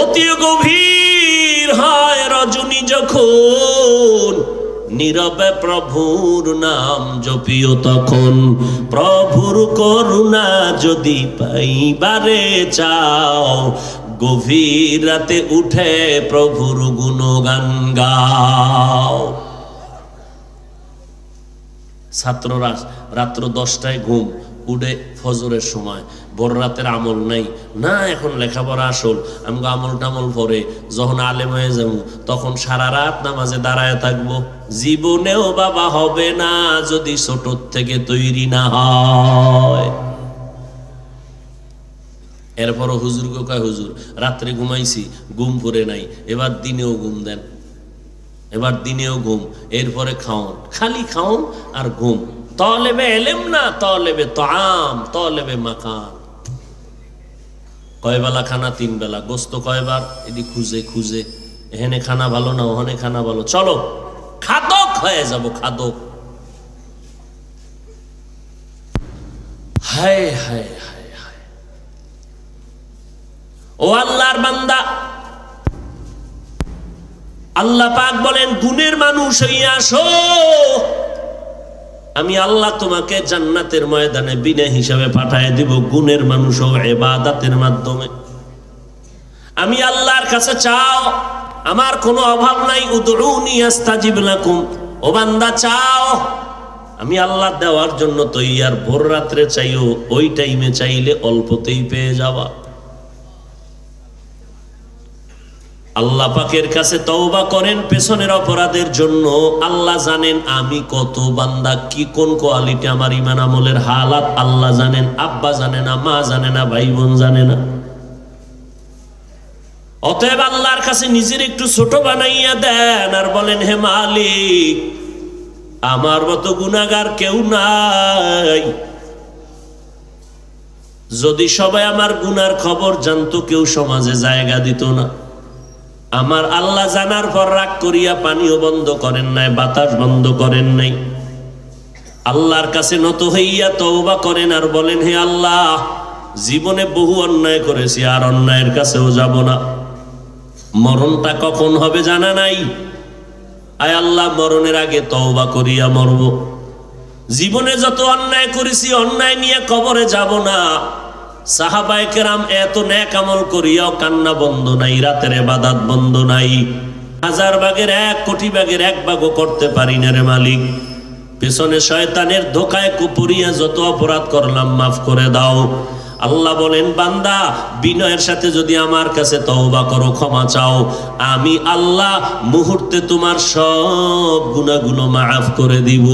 অতি গভীর হয় রজনী যখন, নীরবে প্রভুর নাম জপিও তখন। প্রভুর করুণা যদি পাইবারে চাও, গভীর রাতে উঠে প্রভুর গুণগান গাও। ছাত্ররা রাত্র 10টায় ঘুম, উঠে ফজরের সময়, বড় রাতের আমল নাই না, এখন লেখাপড়া আসল, আমাকে আমল টামল পরে যখন আলেম হয়ে যাবো তখন সারা রাত নামাজে দাঁড়ায় থাকবো। জীবনেও বাবা হবে না যদি ছোট থেকে তৈরি না হয়। এরপরও হুজুরকে কয়, হুজুর রাত্রে ঘুমাইছি, ঘুম পড়ে নাই, এবার দিনেও ঘুম দেন, এবার দিনেও ঘুম, এরপরে খাওন, খালি খাওন আর ঘুম। তলেবে এলেম না, তলেবে তাআম, তলেবে মাকান। কয় বেলা খানা? 3 বেলা। গোস্ত কয়বার? এদি খুঁজে খুঁজে, এখানে খানা ভালো না, ওখানে খানা ভালো, চলো খাদক হয়ে যাব, খাদক। হায় হায় হায় হায়। ও আল্লাহর বান্দা, আল্লাহ পাক বলেন, গুণের মানুষ হইয়া আসো, আমি আল্লাহ তোমাকে জান্নাতের ময়দানে বিনা হিসাবে পাঠায় দিব। গুণের মানুষ ও ইবাদতের মাধ্যমে। আমি আল্লাহর কাছে চাও, আমার কোনো অভাব নাই। উদউনি আস্তাজিব লাকুম, ও বান্দা চাও, আমি আল্লাহ দেওয়ার জন্য তৈয়ার। ভোর রাত্রে চাইও, ওই টাইমে চাইলে অল্পতেই পেয়ে যাবা। আল্লাহ পাকের কাছে তওবা করেন পেছনের অপরাধের জন্য। আল্লাহ জানেন আমি কত বান্দা, কি কোন কোয়ালিটি আমার ইমান আমলের হালাত আল্লাহ জানেন। আব্বা জানে না, মা জানে না, ভাই বোন জানে না। অতএব আল্লাহর কাছে নিজের একটু ছোট বানাইয়া দেন আর বলেন, হে মালিক, আমার মতো গুনাহগার কেউ নাই। যদি সবাই আমার গুনার খবর জানতো, কেউ সমাজে জায়গা দিত না। আমার আল্লাহ জানার পর রাগ করিয়া পানিও বন্ধ করেন নাই, বাতাস বন্ধ করেন নাই। আল্লাহর কাছে নত হইয়া তওবা করেন আর বলেন, হে আল্লাহ, জীবনে বহু অন্যায় করেছি, আর অন্যায়ের কাছেও যাব না। মরণটা কখন হবে জানা নাই। আয় আল্লাহ, মরণের আগে তওবা করিয়া মরব। জীবনে যত অন্যায় করেছি, অন্যায় নিয়ে কবরে যাব না। সাহাবায়ে কেরাম এত নেক আমল করিয়াও কান্না বন্ধ নাই, রাতের ইবাদত বন্ধ নাই। 1000 ভাগের 1 কোটি ভাগের 1 ভাগও করতে পারি না রে মালিক। পেছনে শয়তানের ধোকায় কুপুরিয়া যত অপরাধ করলাম মাফ করে দাও। আল্লাহ বলেন বান্দা বিনয়ের সাথে যদি আমার কাছে তওবা করো, ক্ষমা চাও, আমি আল্লাহ মুহূর্তে তোমার সব গুনাহগুলো মাফ করে দিব।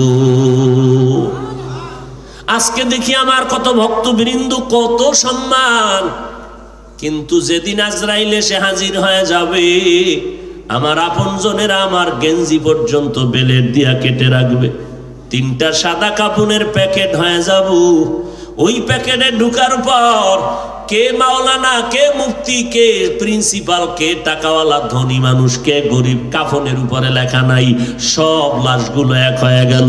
আজকে দেখি আমার কত ভক্তবৃন্দ, কত সম্মান, কিন্তু যেদিন আজরাইল এসে হাজির হয়ে যাবে, আমার আপনজনেরা আমার গেঞ্জি পর্যন্ত বেলেট দিয়া কেটে রাখবে। 3টা সাদা কাপড়ের প্যাকেট হয়ে যাব। ওই প্যাকেটে ঢুকার পর কে মাওলানা, কে মুফতি, কে প্রিন্সিপাল, কে টাকাওয়ালা, ধনী মানুষ, কে গরিব, কাফনের উপরে লেখা নাই। সব লাশগুলো এক হয়ে গেল।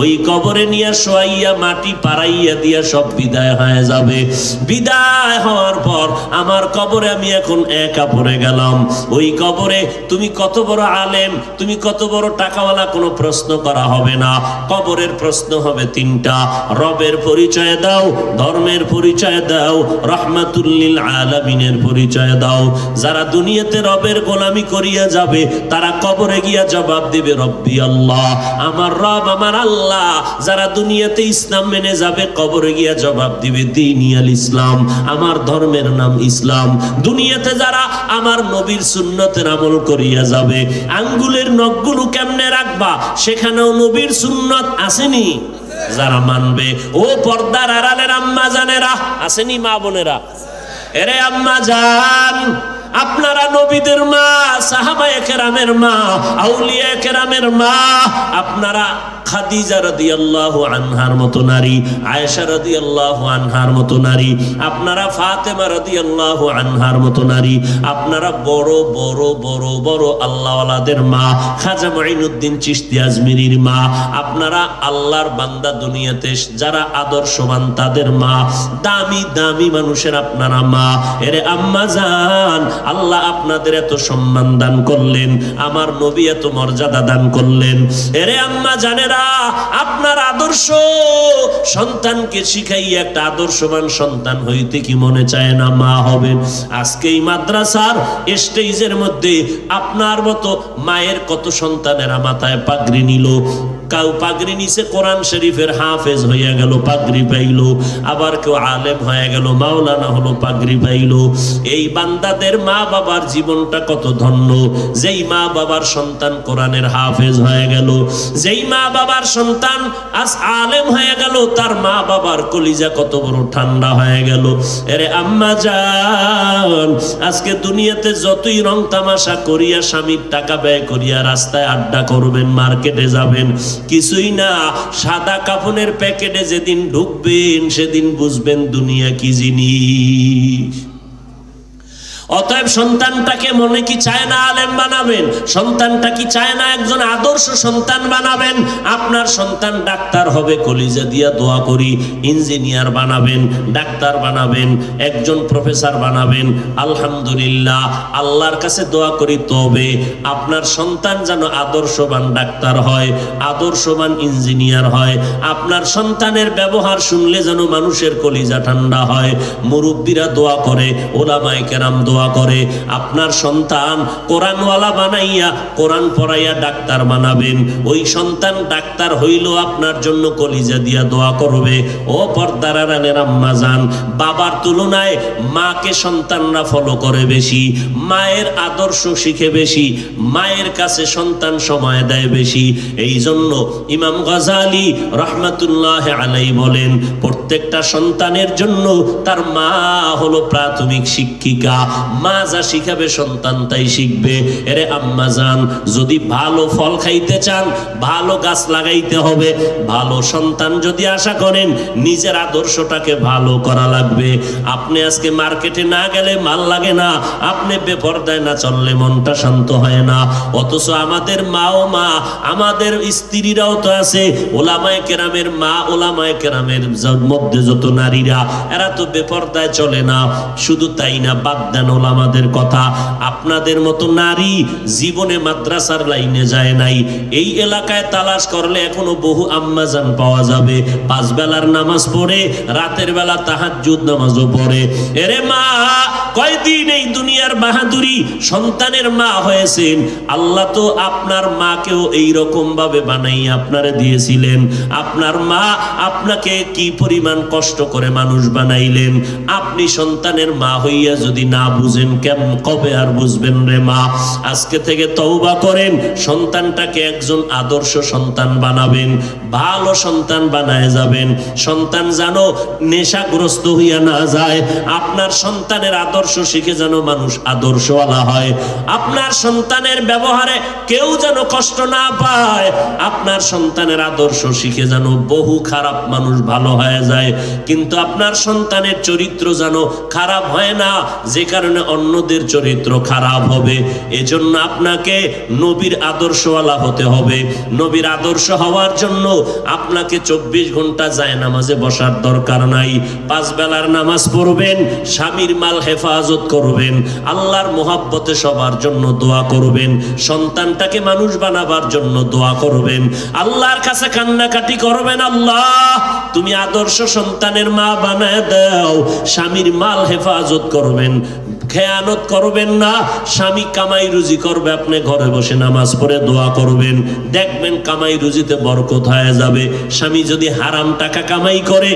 ওই কবরে নিয়ে শোয়াইয়া মাটি পাড়াইয়া দিয়া সব বিদায় হয়ে যাবে। বিদায় হওয়ার পর আমার কবরে আমি এখন একা পড়ে গেলাম। ওই কবরে তুমি কত বড় আলেম, তুমি কত বড় টাকাওয়ালা, কোনো প্রশ্ন করা হবে না। কবরের প্রশ্ন হবে 3টা। রবের পরিচয় দাও, ধর্মের পরিচয় দাও, রহমাতুল্লিল আলামিনের পরিচয় দাও। যারা দুনিয়াতে রবের গোলামি করিয়া যাবে, তারা কবরে গিয়া জবাব দিবে রব্বি আল্লাহ, আমার রব আমার আল্লাহ। যারা দুনিয়াতে ইসলাম মেনে যাবে, কবরে গিয়া জবাব দিবে দীনিয়াল ইসলাম, আমার ধর্মের নাম ইসলাম। দুনিয়াতে যারা আমার নবীর সুন্নতের আমল করিয়া যাবে, আঙ্গুলের নখগুলো কেমনে রাখবা, সেখানেও নবীর সুন্নত আসেনি। যারা মানবে, ও পর্দার আড়ালের আম্মা জানেরা, আসেনি মা বোনেরা, এরে আম্মা জান, আপনারা নবীদের মা, সাহাবায়ে কেরামের মা, আউলিয়া কেরামের মা। আপনারা খাদিজা রাদিয়াল্লাহু আনহার মতো নারী, আয়েশা রাদিয়াল্লাহু আনহার মতো নারী, আপনারা ফাতেমা রাদিয়াল্লাহু আনহার মতো নারী, আপনারা বড় বড় বড় বড় আল্লাহওয়ালাদের মা, খাজা মুঈনুদ্দিন চিশতি আজমিরির মা, আপনারা আল্লাহর বান্দা, দুনিয়াতে যারা আদর্শবান তাদের মা, দামি দামি মানুষের আপনারা মা। এরে আম্মা জান, আল্লাহ আপনাদের এত সম্মান দান করলেন, আমার নবী এত মর্যাদা দান করলেন। এরে আম্মা জানেরা, আপনার আদর্শ সন্তানকে শিখাইয়া একটা আদর্শবান সন্তান হইতে কি মনে চায় না মা হবেন? আজকে এই মাদ্রাসার স্টেজের মধ্যে আপনার মতো মায়ের কত সন্তানেরা মাথায় পাগড়ি নিল। কেউ পাগড়ি নিছে, কোরআন শরীফের হাফেজ হইয়া গেল, পাগড়ি পাইল। আবার কেউ আলেম হয়ে গেল, মাওলানা হলো, পাগড়ি পাইল। এই বান্দাদের মা বাবার জীবনটা কত ধন্য, যেই মা বাবার সন্তান কোরআনের হাফেজ হয়ে গেল, যেই মা বাবার সন্তান আজ আলেম হয়ে গেল, তার মা বাবার কলিজা কত বড় ঠান্ডা হয়ে গেল। এরে আম্মা জান, আজকে দুনিয়াতে যতই রং তামাশা করিয়া, স্বামীর টাকা ব্যয় করিয়া রাস্তায় আড্ডা করবেন, মার্কেটে যাবেন, কিছুই না। সাদা কাফনের প্যাকেটে যেদিন ঢুকবেন, সেদিন বুঝবেন দুনিয়া কি জিনিস। অতএব সন্তানটাকে মনে কি চায় না আলেম বানাবেন? সন্তানটা কি চায় না একজন আদর্শ সন্তান বানাবেন? আপনার সন্তান ডাক্তার হবে, কলিজা দিয়া দোয়া করি। ইঞ্জিনিয়ার বানাবেন, ডাক্তার বানাবেন, একজন প্রফেসর বানাবেন, আলহামদুলিল্লাহ, আল্লাহর কাছে দোয়া করি। তবে আপনার সন্তান যেন আদর্শবান ডাক্তার হয়, আদর্শবান ইঞ্জিনিয়ার হয়। আপনার সন্তানের ব্যবহার শুনলে যেন মানুষের কলিজা ঠান্ডা হয়। মুরব্বীরা দোয়া করে, ওলামায়ে কেরাম দোয়া করে। আপনার সন্তান কোরআনওয়ালা বানাইয়া, কোরআন পড়াইয়া ডাক্তার বানাবেন। ওই সন্তান ডাক্তার হইল, আপনার জন্য কলিজা দিয়া দোয়া করবে। ও পর্দার আড়ালের আম্মা জান, বাবার তুলনায় মাকে সন্তানরা ফলো করে বেশি, মায়ের আদর্শ শিখে বেশি, মায়ের কাছে সন্তান সময় দেয় বেশি। এই জন্য ইমাম গজালি রহমাতুল্লাহ আলাইহি বলেন, প্রত্যেকটা সন্তানের জন্য তার মা হলো প্রাথমিক শিক্ষিকা। মা যা শিখাবে সন্তান তাই শিখবে। এরে আম্মা জান, যদি ভালো ফল খাইতে চান, ভালো গাছ লাগাইতে হবে। ভালো সন্তান যদি আশা করেন, নিজের আদর্শটাকে ভালো করা লাগবে। আপনি আজকে মার্কেটে না গেলে মাল লাগে না, আপনি বেপরদায় না চললে মনটা শান্ত হয় না। অথচ আমাদের মাও মা, আমাদের স্ত্রীরাও তো আছে ওলামায়ে কেরামের মা, ওলামায়ে কেরামের মধ্যে যত নারীরা, এরা তো বেপরদায় চলে না। শুধু তাই না, বাদ দেন হলো আমাদের কথা। আপনাদের মতো নারী জীবনে মাদ্রাসার লাইনে যায় নাই। এই এলাকায় তালাশ করলে এখনো বহু আম্মাজান পাওয়া যাবে, 5 বেলার নামাজ পড়ে, রাতের বেলা তাহাজ্জুদ নামাজও পড়ে। এরে মা, কয়দিন এই দুনিয়ার বাহাদুরি, সন্তানের মা হয়েছেন। আল্লাহ তো আপনার মাকেও এইরকম ভাবে বানাই আপনারে দিয়েছিলেন। আপনার মা আপনাকে কি পরিমাণ কষ্ট করে মানুষ বানাইলেন। আপনি সন্তানের মা হইয়া যদি না বুঝেন, কবে আর বুঝবেন রে মা? আজকে থেকে তওবা করেন, সন্তানটাকে একজন আদর্শ সন্তান বানাবেন, ভালো সন্তান বানায় যাবেন। সন্তান যেন নেশাগ্রস্ত হইয়া না যায়। আপনার সন্তানের আদর্শ শিখে যেন মানুষ আদর্শওয়ালা হয়। আপনার সন্তানের ব্যবহারে কেউ যেন কষ্ট না পায়। আপনার সন্তানের আদর্শ শিখে যেন বহু খারাপ মানুষ ভালো হয়ে যায়। কিন্তু আপনার সন্তানের চরিত্র যেন খারাপ হয় না, যে কারণে অন্যদের চরিত্র খারাপ হবে। এজন্য আপনাকে নবীর আদর্শওয়ালা হতে হবে। নবীর আদর্শ হওয়ার জন্য আপনাকে 24 ঘন্টা জায়নামাজে বসার দরকার নাই। 5 বেলার নামাজ পড়বেন, স্বামীর মাল হেফাজত করবেন, আল্লাহর মোহাব্বতে সবার জন্য দোয়া করবেন, সন্তানটাকে মানুষ বানাবার জন্য দোয়া করবেন, আল্লাহর কাছে কান্নাকাটি করবেন, আল্লাহ তুমি আদর্শ সন্তানের মা বানায় দাও। স্বামীর মাল হেফাজত করবেন, খেয়ানত করবেন না। স্বামী কামাই রুজি করবে, আপনি ঘরে বসে নামাজ পড়ে দোয়া করবেন, দেখবেন কামাই রুজিতে বরকত হয়ে যাবে। স্বামী যদি হারাম টাকা কামাই করে,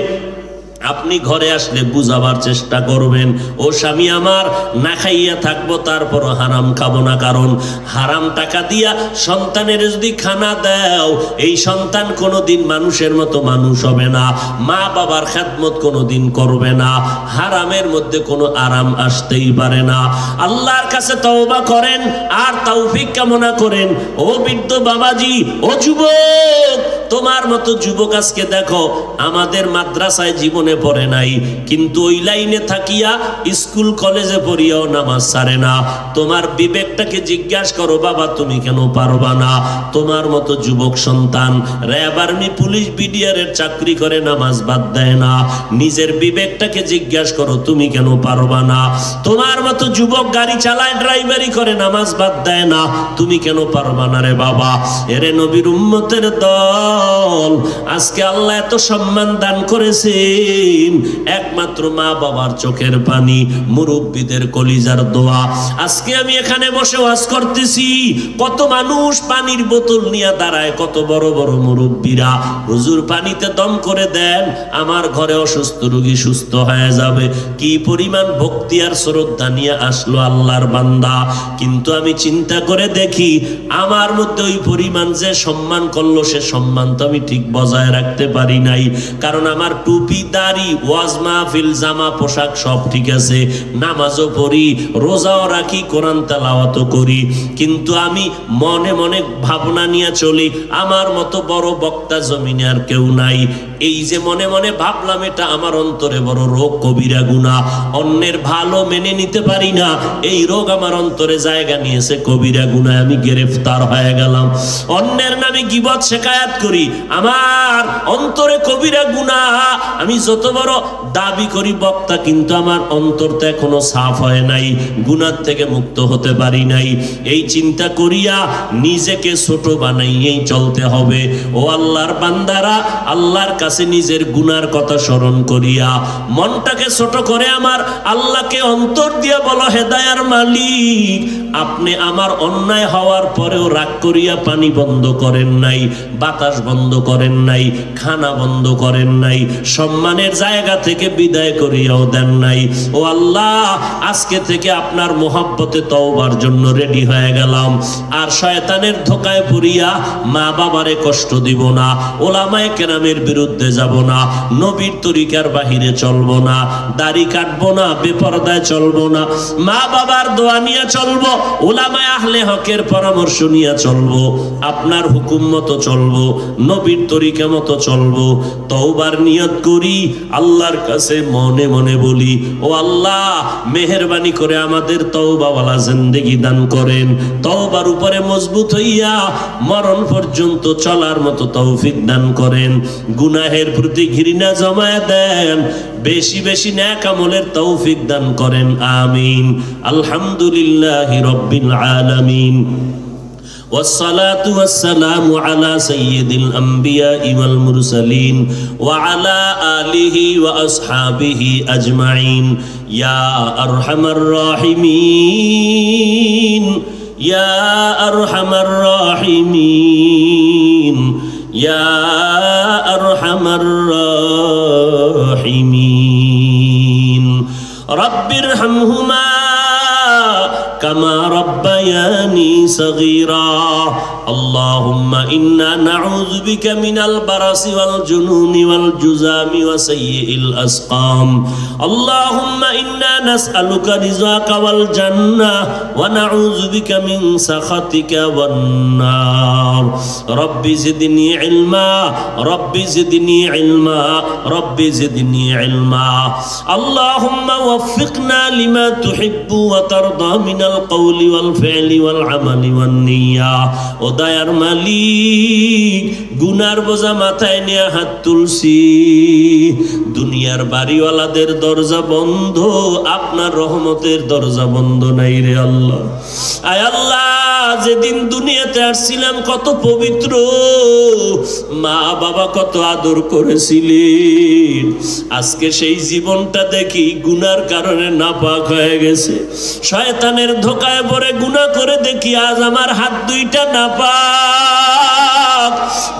আপনি ঘরে আসলে বুঝাবার চেষ্টা করবেন, ও স্বামী আমার, না খাইয়া থাকবো তারপরও হারাম খাবো না, কারণ হারাম টাকা দিয়া সন্তানের যদি খানা দাও, এই সন্তান কোনোদিন মানুষের মতো মানুষ হবে না, মা বাবার খেদমত কোনোদিন করবে না, হারামের মধ্যে কোনো আরাম আসতেই পারে না। আল্লাহর কাছে তওবা করেন আর তৌফিক কামনা করেন। ও বৃদ্ধ বাবাজি, ও যুবক, তোমার মতো যুবক আজকে দেখো আমাদের মাদ্রাসায় জীবনে পড়ে নাই, কিন্তু ওই লাইনে থাকিয়া স্কুল কলেজে পড়িয়াও নামাজ ছাড়ে না। তোমার বিবেকটাকে জিজ্ঞাসা করো, বাবা তুমি কেন পারবা না? তোমার মতো যুবক সন্তান র্যাব, আর্মি, পুলিশ, বিডিআরের চাকরি করে নামাজ বাদ দেয় না। নিজের বিবেকটাকে জিজ্ঞাসা করো, তুমি কেন পারবা না? তোমার মতো যুবক গাড়ি চালায়, ড্রাইভারি করে, নামাজ বাদ দেয় না, তুমি কেন পারবা না রে বাবা? এরে নবীর উম্মতের দল, আজকে আল্লাহ এত সম্মান দান করেছেন, একমাত্র মা বাবার চোখের পানি, মুরব্বীদের কলিজার দোয়া। আজকে আমি এখানে বসে ওয়াজ করতেছি, কত মানুষ পানির বোতল নিয়ে দাঁড়ায়, কত বড় বড় মুরব্বীরা, হুজুর পানিতে দম করে দেন, আমার ঘরে অসুস্থ রোগী সুস্থ হয়ে যাবে। কি পরিমাণ ভক্তি আর শ্রদ্ধা নিয়ে আসলো আল্লাহর বান্দা। কিন্তু আমি চিন্তা করে দেখি, আমার মধ্যে ওই পরিমাণ যে সম্মান করলো, সে সম্মান তো আমি ঠিক বজায় রাখতে পারি নাই। কারণ আমার টুপি, দাড়ি, ওয়াজ মাহফিল, জামা, পোশাক সব ঠিক আছে, নামাজও পড়ি, রোজাও রাখি, কোরআন তেলাওয়াতও করি, কিন্তু আমি মনে মনে ভাবনা নিয়ে চলি, আমার মতো বড় বক্তা জমিনে আর কেউ নাই। এই যে মনে মনে ভাবলাম, এটা আমার অন্তরে বড় রোগ, কবিরা গুনাহ। অন্যের ভালো মেনে নিতে পারি না, এই রোগ আমার অন্তরে জায়গা নিয়েছে, কবিরা গুনাহ, আমি গ্রেফতার হয়ে গেলাম। অন্যের নামে গীবত শিকায়াত করি, আমার অন্তরে কবিরা গুনাহ। আমি যত বড় দাবি করি বক্তা, কিন্তু আমার অন্তরটা এখনো সাফ হয় নাই, গুনাহ থেকে মুক্ত হতে পারি নাই। এই চিন্তা করিয়া নিজেকে ছোট বানাইয়েই চলতে হবে। ও আল্লাহর বান্দারা, আল্লাহর কাছে নিজের গুনার কথা স্মরণ করিয়া মনটাকে ছোট করে আমার আল্লাহকে অন্তর দিয়া বলো, হেদায়ার মালিক, আপনি আমার অন্যায় হওয়ার পরেও রাগ করিয়া পানি বন্ধ করেন নাই, বাতাস বন্ধ করেন নাই, খানা বন্ধ করেন নাই, সম্মানের জায়গা থেকে বিদায় করিয়াও দেন নাই। ও আল্লাহ, আজকে থেকে আপনার মোহাব্বতে তওবার জন্য রেডি হয়ে গেলাম। আর শয়তানের ধোকায় পড়িয়া মা বাবারে কষ্ট দিব না, ওলামায়ে কেরামের বিরুদ্ধে যাব না, নবীর তরিকার বাহিরে চলবো না, দাড়ি কাটবো না, বেপরদায় চলবো না, মা বাবার দোয়া নিয়ে চলবো, ওলামায়ে আহলে হকের পরামর্শ নিয়ে চলবো, আপনার হুকুম মতো চলবো, নবীর তরিকা মতো চলবো। তওবার নিয়ত করি, আল্লাহর কাছে মনে মনে বলি, ও আল্লাহ মেহেরবানি করে আমাদের তওবাওয়ালা জিন্দেগি দান করেন, তওবার উপরে মজবুত হইয়া মরণ পর্যন্ত চলার মতো তৌফিক দান করেন, গুনাহের প্রতি ঘৃণা জমায়ে দেন, বেশি বেশি নেক আমলের তৌফিক দান করেন, আমিন। আলহামদুলিল্লাহি রাব্বিল আলামিন। والصلاة والسلام على سيد الأنبياء والمرسلين وعلى آله وأصحابه أجمعين يا أرحم الراحمين يا أرحم الراحمين يا أرحم الراحمين رب ارحمهما كما ربياني صغيرا اللهم إنا نعوذ بك من البرص والجنون والجذام وسيء الأسقام اللهم إنا نسألك رضاك والجنة ونعوذ بك من سخطك والنار رب زدني علما رب زدني علما رب زدني علما اللهم وفقنا لما تحب وترضى من القول والفعل والعمل والنية দয়ার মালিক গুনার বোঝা মাথায় নিয়ে হাত তুলছি দুনিয়ার বাড়িওয়ালাদের দরজা বন্ধ আপনার রহমতের দরজা বন্ধ নাই রে আল্লাহ আয় আল্লাহ যেদিন দুনিয়াতে আসছিলাম কত পবিত্র মা বাবা কত আদর করেছিলেন আজকে সেই জীবনটা দেখি গুনার কারণে নাপাক হয়ে গেছে শয়তানের ধোকায় পড়ে গুনাহ করে দেখি আজ আমার হাত দুইটা নাপাক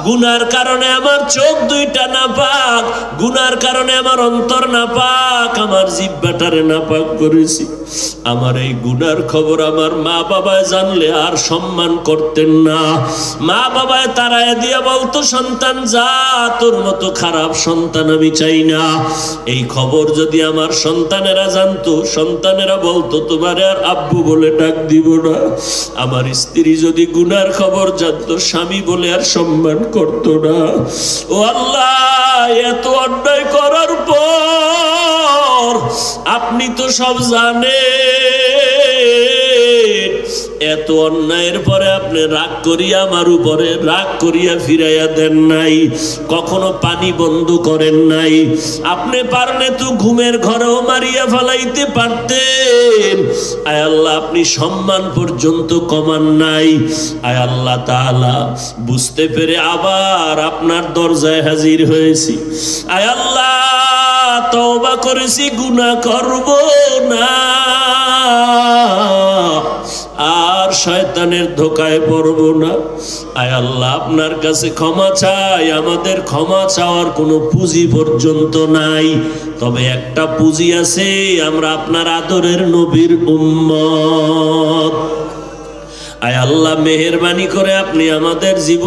গুনার কারণে আমার চোখ দুইটা নাপাক গুনার কারণে আমার অন্তর নাপাক আমার জিহ্বাটারে নাপাক করেছি আমার এই গুনার খবর আমার মা বাবায় জানলে আর সম্মান করতেন না মা বাবায় তারায় দিয়া বলতো সন্তান যা তোর মতো খারাপ সন্তান আমি চাই না এই খবর যদি আমার সন্তানেরা জানতো সন্তানেরা বলতো তোমার আর আব্বু বলে ডাক দিব না আমার স্ত্রী যদি গুনার খবর জানতো স্বামী বলে আর সম্মান করতো না ও আল্লাহ এত অন্যায় করার পর আপনি তো সব জানেন এত অন্যায়ের পরে আপনি রাগ করিয়া আমার উপরে রাগ করিয়া ফিরাইয়া দেন নাই কখনো পানি বন্ধ করেন নাই আপনি পারলে তো ঘুমের ঘরেও মারিয়া ফেলাইতে পারতেন আয় আল্লাহ আপনি সম্মান পর্যন্ত কমান নাই আয় আল্লাহ তাআলা বুঝতে পেরে আবার আপনার দরজায় হাজির হয়েছি আয় আল্লাহ তওবা করেছি গুনাহ করব না আর শয়তানের ধোকায় পড়ব না আয় আল্লাহ আপনার কাছে ক্ষমা চাই আমাদের ক্ষমা চাওয়ার কোনো পুঁজি পর্যন্ত নাই তবে একটা পুঁজি আছে আমরা আপনার আদরের নবীর উম্মত আয় আল্লাহ মেহেরবানি করে আপনি আমাদের জীবন